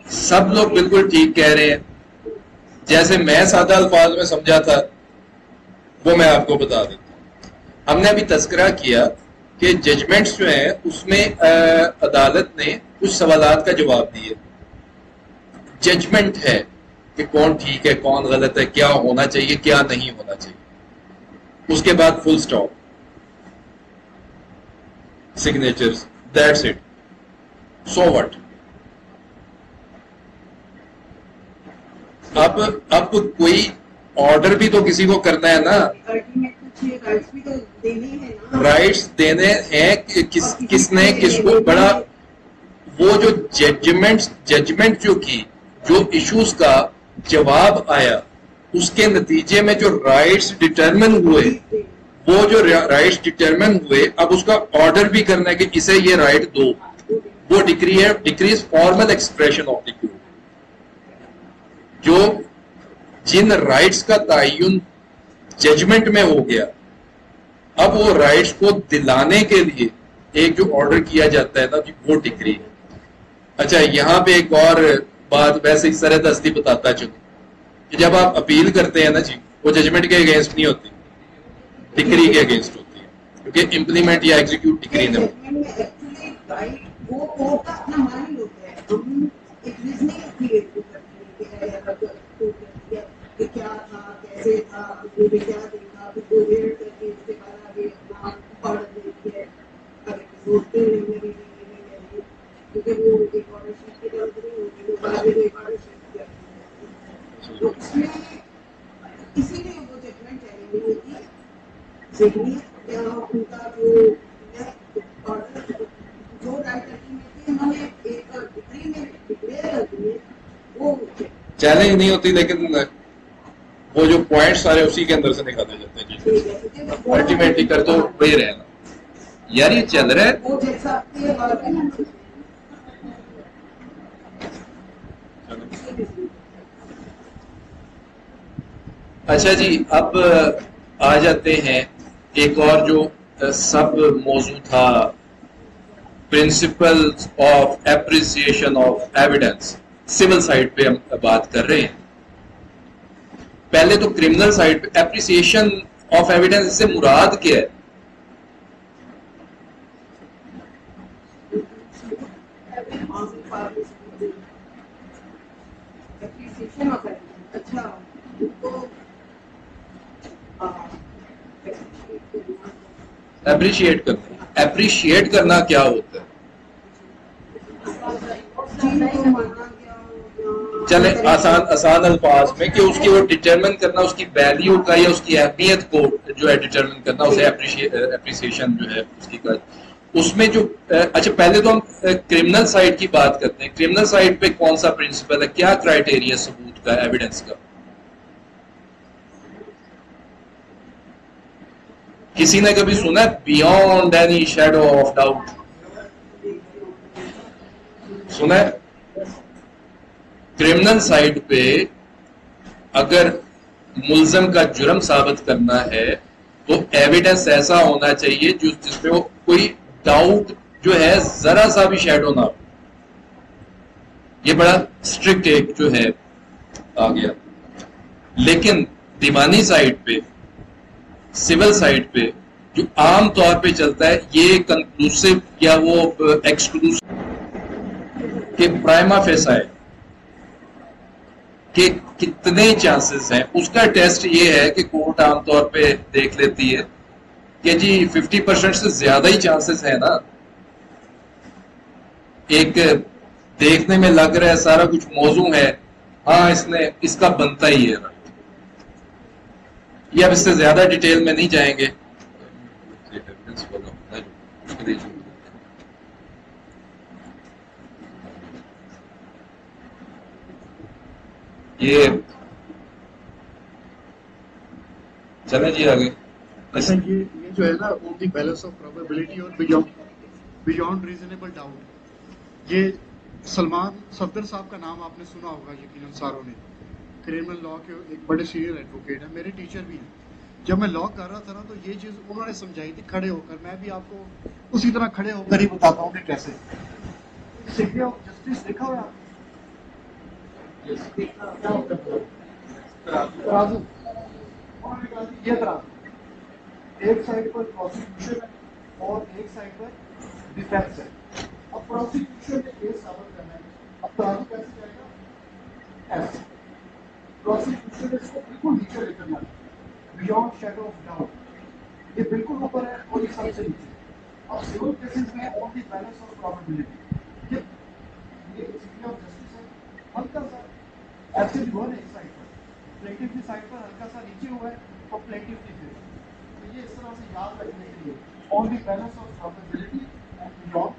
سب لوگ بالکل ٹھیک کہہ رہے ہیں. جیسے میں سادہ الفاظ میں سمجھا تھا وہ میں آپ کو بتا دیتا ہوں. ہم نے ابھی تذکرہ کیا کہ ججمنٹس جو ہیں اس میں عدالت نے کچھ سوالات کا جواب دیے. ججمنٹ ہے کہ کون ٹھیک ہے کون غلط ہے, کیا ہونا چاہیے کیا نہیں ہونا چاہیے. اس کے بعد full stop, signatures, that's it. So what. اب کوئی آرڈر بھی تو کسی کو کرنا ہے نا, رائٹس دینے ہیں. کس نے کس کو بڑا وہ جو ججمنٹ جو کی, جو ایشوز کا جواب آیا, اس کے نتیجے میں جو رائٹس ڈٹرمن ہوئے, وہ جو رائٹس ڈٹرمن ہوئے, اب اس کا آرڈر بھی کرنا ہے کہ اسے یہ رائٹ دو. وہ ڈگری ہے, degree formal expression of the court. جو جن رائٹس کا تعین ججمنٹ میں ہو گیا, اب وہ رائٹس کو دلانے کے لیے ایک جو آرڈر کیا جاتا ہے نا جی, وہ ڈگری ہے. اچھا, یہاں پہ ایک اور بات ویسے ہی سرحد دستی بتاتا چلوں کہ جب آپ اپیل کرتے ہیں نا جی, وہ ججمنٹ کے اگینسٹ نہیں ہوتی, ڈگری کے اگینسٹ ہوتی ہے, کیونکہ امپلیمنٹ یا ایگزیکیوٹ ڈگری نے کیا تھا کیسے تھا کیا دیکھا کیونکہ وہ ایک آرڈرشپ کی طرف نہیں ہوتی, وہ بعد میں ایک آرڈرشپ کیا تو اس میں اسی لیے وہ ججمنٹ چیلنج نہیں ہوتی. ذہنیت یا ان کا جو آرڈر جو رائٹ کرتی ہے انہوں نے ایک ڈگری میں ڈکلیئر کر دی ہے, وہ چیلنج نہیں ہوتی, لیکن وہ جو پوائنٹ سارے اسی کے اندر سے نکالے جاتے ہیں. الٹیمیٹلی کر تو وہی رہے نا یار, یہ چل رہا ہے. اچھا جی, اب آ جاتے ہیں ایک اور جو سب موضوع تھا, principle of appreciation of evidence. Civil side پہ ہم بات کر رہے ہیں. پہلے تو کرمنل سائڈ پہ اپریسیشن آف ایویڈنس سے مراد کیا ہے؟ اپریشیٹ کرنا. اپریشیٹ کرنا کیا ہوتا ہے؟ چلے آسان الفاظ میں کہ اس کی وہ ڈٹرمن کرنا, اس کی ویلیو کا یا اس کی اہمیت کو جو ہے ڈٹرمن کرنا, اسے اپریسیشن جو ہے اس کی کر. اس میں جو اچھا پہلے تو ہم کرمنل سائڈ کی بات کرتے ہیں. کرمنل سائڈ پہ کون سا پرنسپل ہے, کیا کرائٹیریا ثبوت کا ایویڈنس کا. کسی نے کبھی سنا ہے beyond any shadow of doubt? سنا ہے؟ کرمنل سائڈ پہ اگر ملزم کا جرم ثابت کرنا ہے تو ایویڈنس ایسا ہونا چاہیے جس پہ کوئی ڈاؤٹ جو ہے ذرا سا بھی شیڈو نہ ہو. یہ بڑا اسٹرکٹ ایک جو ہے آ گیا. لیکن دیوانی سائڈ پہ، سول سائڈ پہ جو عام طور پہ چلتا ہے یہ کنکلوسو یا وہ ایکسکلوسو کہ پرائما فیسا ہے کہ کتنے چانسز ہیں، اس کا ٹیسٹ یہ ہے کہ کورٹ عام طور پہ دیکھ لیتی ہے کہ جی 50% سے زیادہ ہی چانسز ہیں نا. ایک دیکھنے میں لگ رہا ہے سارا کچھ موزوں ہے، ہاں اس کا بنتا ہی ہے. یہ اب اس سے زیادہ ڈیٹیل میں نہیں جائیں گے. یہ چلیں جی آگے. اچھا یہ جو ہے نا آن دی بیلنس آف پروبیبلٹی اور بیونڈ ریزنیبل ڈاؤٹ، یہ سلمان صفدر صاحب کا نام آپ نے سنا ہوگا یقیناً ساروں نے. کرمنل لا کے ایک بڑے سینئر ایڈوکیٹ ہیں، میرے ٹیچر بھی ہیں. جب میں لا کر رہا تھا نا تو یہ چیز انہوں نے سمجھائی تھی کھڑے ہو کر. میں بھی آپ کو اسی طرح کھڑے ہو کر ہی بتاتا ہوں کہ کیسے. سیکرٹری آف جسٹس دیکھا ہوا ترازو، یہ ترازو ایک سائڈ پر پروسیکیوشن ہے اور ایک سائڈ پر ڈیفینس ہے. اب پروسیکیوشن نے کیس ثابت کرنا ہے، اب ترازو کیسے جائے گا؟ ایسے. پروسیکیوشن نے اس کو بالکل نیچے لے کرنا ہے، بیونڈ شیڈو آف ڈاؤٹ. یہ بالکل اوپر ہے اور یہ سب سے نیچے. اب سول کیسز میں آن دی بیلنس آف پروبیبلٹی یہ سیکرٹری آف جسٹس ہے، ہلکا سا ایکچولی ون ہے ایک سائڈ پر، پلیٹف کی سائڈ پر ہلکا سا نیچے ہوا ہے اور پلیٹف کی پھر. تو یہ اس طرح سے یاد رکھنے کے لیے on the balance of probability and beyond.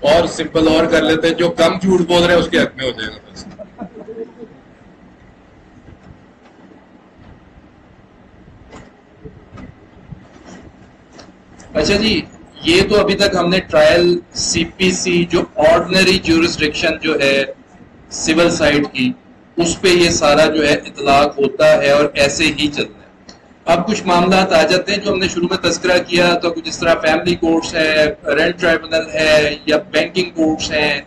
اور سمپل اور کر لیتے ہیں، جو کم جھوٹ بول رہے ہیں اس کے حق میں ہو جائے گا بس. اچھا جی، یہ تو ابھی تک ہم نے ٹرائل سی پی سی جو آرڈنری جورسڈکشن جو ہے سول سائڈ کی، اس پہ یہ سارا جو ہے اطلاق ہوتا ہے اور ایسے ہی چلتا ہے. اب کچھ معاملات آ جاتے ہیں جو ہم نے شروع میں تذکرہ کیا تو کچھ اس طرح فیملی کورٹس ہے، رینٹ ٹرائبونل ہے، یا بینکنگ کورٹس ہیں،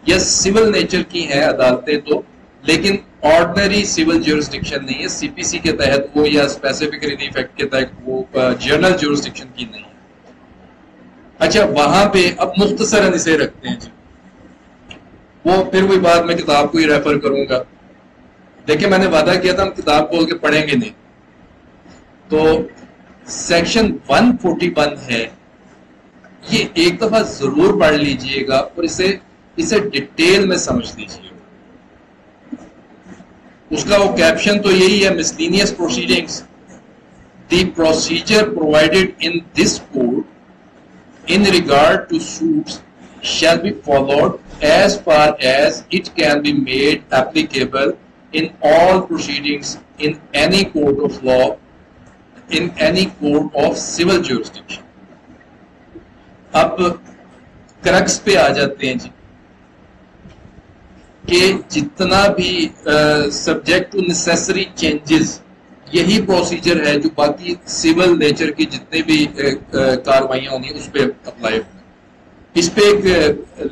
یا سول نیچر کی ہیں عدالتیں تو، لیکن آرڈنری سول جورسڈکشن نہیں ہے. سی پی سی کے تحت وہ یا اسپیسیفک ریلیف ایکٹ کے تحت وہ جنرل جورسڈکشن کی نہیں ہے. اچھا وہاں پہ اب مختصراً اسے رکھتے ہیں جی، وہ پھر وہی بات میں کتاب کو ہی ریفر کروں گا. دیکھیں میں نے وعدہ کیا تھا ہم کتاب کھول کے پڑھیں گے نہیں، تو سیکشن 141 ہے، یہ ایک دفعہ ضرور پڑھ لیجئے گا اور اسے ڈیٹیل میں سمجھ لیجئے گا. اس کا وہ کیپشن تو یہی ہے، miscellaneous proceedings, the procedure provided in this code in regard to suits shall be followed as far as it can be made applicable in all proceedings in any court of law, in any court of civil jurisdiction. اب crux پہ آ جاتے ہیں جی کہ جتنا بھی subject to necessary changes, یہی procedure ہے جو باقی سول نیچر کی جتنے بھی کاروائیاں ہونی اس پہ اپلائی ہونا. اس پہ ایک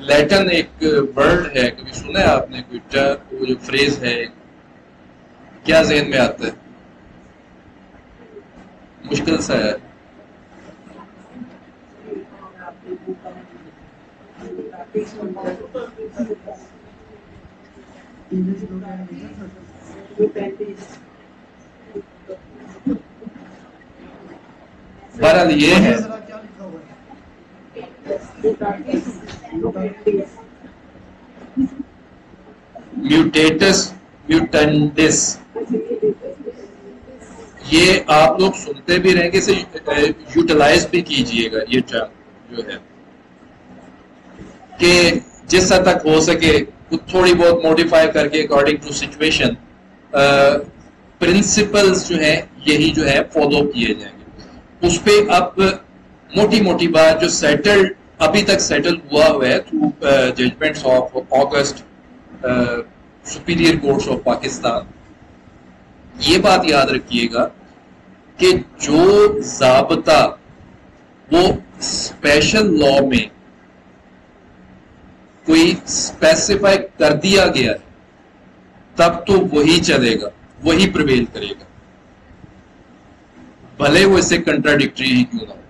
لیٹن ایک ورڈ ہے، کبھی سنا ہے آپ نے کوئی وہ جو فریز ہے، کیا ذہن میں آتا ہے؟ مشکل سا ہے. بہرحال یہ ہے میوٹیٹس میوٹنڈس، یہ آپ لوگ سنتے بھی رہیں گے، اسے یوٹیلائز بھی کیجئے گا. یہ ٹرم جو ہے کہ جس حد تک ہو سکے تھوڑی بہت موڈیفائی کر کے اکارڈنگ ٹو سچویشن پرنسپلز جو ہیں یہی جو ہے فالو کیے جائیں گے. اس پہ اب موٹی موٹی بات جو سیٹل ابھی تک سیٹل ہوا ہے through judgments of august superior courts of Pakistan, یہ بات یاد رکھیے گا کہ جو ضابطہ وہ اسپیشل لا میں کوئی اسپیسیفائی کر دیا گیا ہے تب تو وہی چلے گا، وہی پریویل کرے گا، بھلے وہ اس سے کنٹراڈکٹری ہی کیوں نہ ہو.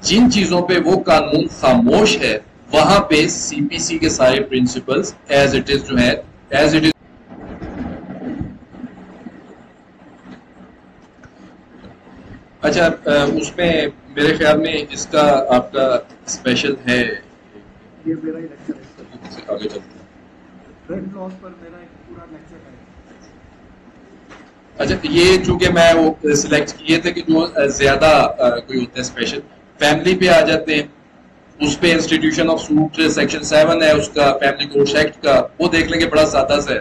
جن چیزوں پہ وہ قانون خاموش ہے وہاں پہ سی پی سی کے سارے پرنسپلز ایز اٹ از جو ہے ایز اٹ از. اچھا اس میں میرے خیال میں اس کا آپ کا اسپیشل ہے، یہ میرا ہی لیکچر ہے آگے چلتے ہیں. ریڈ لاس پر میرا ایک پورا لیکچر ہے. اچھا یہ چونکہ میں وہ سلیکٹ کیے تھے کہ جو زیادہ کوئی ہوتے ہیں اسپیشل فیملی پہ آ جاتے ہیں، اس پہ انسٹیٹیوشن آف سوٹ سیکشن 7 ہے اس کا فیملی کورٹس ایکٹ کا، وہ دیکھ لیں گے، بڑا سادہ سا ہے.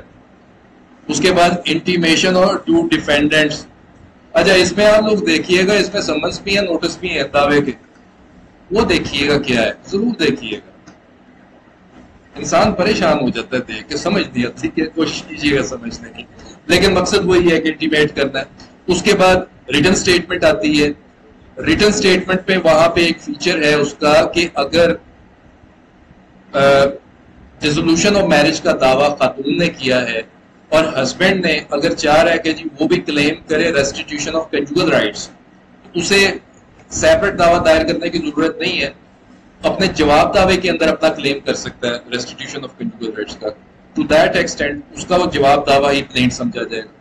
اس کے بعد انٹیمیشن اور ٹو ڈیفینڈنٹس. اچھا اس میں آپ لوگ دیکھیے گا، اس میں سمنس بھی ہیں نوٹس بھی ہیں دعوے کے، وہ دیکھیے گا کیا ہے، ضرور دیکھیے گا. انسان پریشان ہو جاتا ہے دیکھ کے، سمجھ دیا ٹھیک ہے، کوشش کیجیے گا سمجھنے کی، لیکن مقصد وہی ہے کہ انٹیمیٹ کرنا ہے. اس کے بعد ریٹن سٹیٹمنٹ آتی ہے. ریٹن سٹیٹمنٹ پہ وہاں پہ ایک فیچر ہے اس کا کہ اگر ریزولوشن آف میرج کا دعویٰ خاتون نے کیا ہے اور ہسبینڈ نے اگر چاہ رہا ہے کہ جی وہ بھی کلیم کرے ریسٹیٹیوشن آف کنجوگل رائٹس، اسے سیپریٹ دعویٰ دائر کرنے کی ضرورت نہیں ہے، اپنے جواب دعوے کے اندر اپنا کلیم کر سکتا ہے ریسٹیٹیوشن آف کنجوگل رائٹس کا. ٹو دیٹ ایکسٹینٹ اس کا وہ جواب دعویٰ ہی پلینٹ سمجھا جائے گا.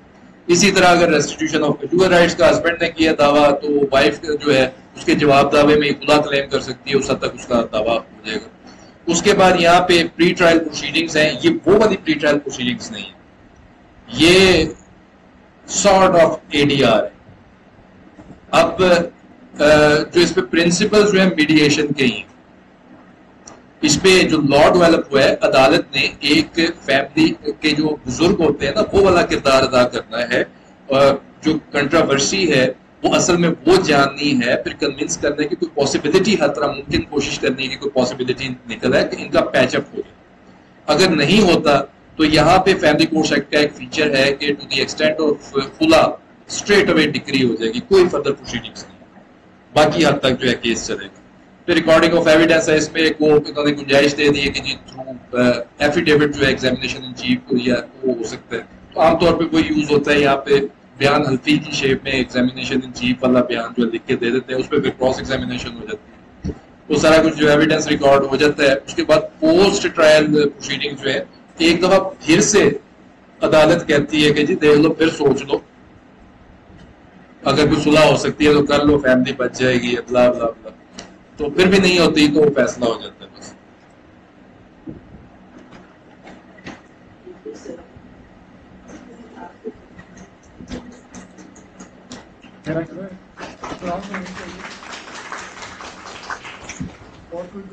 اسی طرح اگر ریسٹیٹیوشن آف کنجوگل رائٹس کا ہسبینڈ نے کیا دعویٰ تو وائف جو ہے اس کے جواب دعوے میں خلا کلیم کر سکتی ہے، اس حد تک اس کا دعویٰ ہو جائے گا. اس کے بعد یہاں پہ پری ٹرائل پروسیڈنگز ہیں، یہ وہ والی پری ٹرائل پروسیڈنگز نہیں ہیں، یہ sort of A D R ہے. اب جو اس پہ پرنسپل جو ہے میڈیشن کے ہی، اس پہ جو لا ڈیولپ ہوا ہے، عدالت نے ایک فیملی کے جو بزرگ ہوتے ہیں نا وہ والا کردار ادا کرنا ہے، اور جو کنٹراورسی ہے وہ اصل میں وہ جاننی ہے، پھر کنونس کرنے کی کوئی پاسبلٹی ہر طرح ممکن کوشش کرنے کی کوئی پاسبلٹی نکل ہے کہ ان کا پیچ اپ ہو جائے. اگر نہیں ہوتا تو یہاں پہ فیملی کورٹس ایکٹ کا ایک فیچر ہے کہ ٹو دی ایکسٹینٹ آف خلا اسٹریٹ اوے ڈکری ہو جائے گی، کوئی فردر پروسیڈنگس نہیں، باقی حد تک جو ہے کیس چلے گا. پھر ریکارڈنگ آف ایویڈنس ہے، اس میں ایک وہ انہوں نے گنجائش دے دی ہے کہ جی تھرو ایفیڈیوٹ جو ہے ایگزامینیشن ان چیف کو یا وہ ہو سکتا ہے. تو عام طور پہ کوئی یوز ہوتا ہے یہاں پہ بیان حلفی کی شیپ میں، ایگزامینیشن ان چیف والا بیان جو لکھ کے دے دیتے ہیں، اس پہ پھر کراس ایگزامینیشن ہو جاتی ہے، وہ سارا کچھ جو ایویڈنس ریکارڈ ہو جاتا ہے. اس کے بعد پوسٹ ٹرائل پروسیڈنگ جو ہے ایک دفعہ پھر سے عدالت کہتی ہے کہ جی دیکھ لو، پھر سوچ لو، اگر کوئی صلح ہو سکتی ہے تو کر لو، فیملی بچ جائے گی، بلا بلا بلا. تو پھر بھی نہیں ہوتی تو وہ فیصلہ ہو جاتا ہے بس. اور کوئی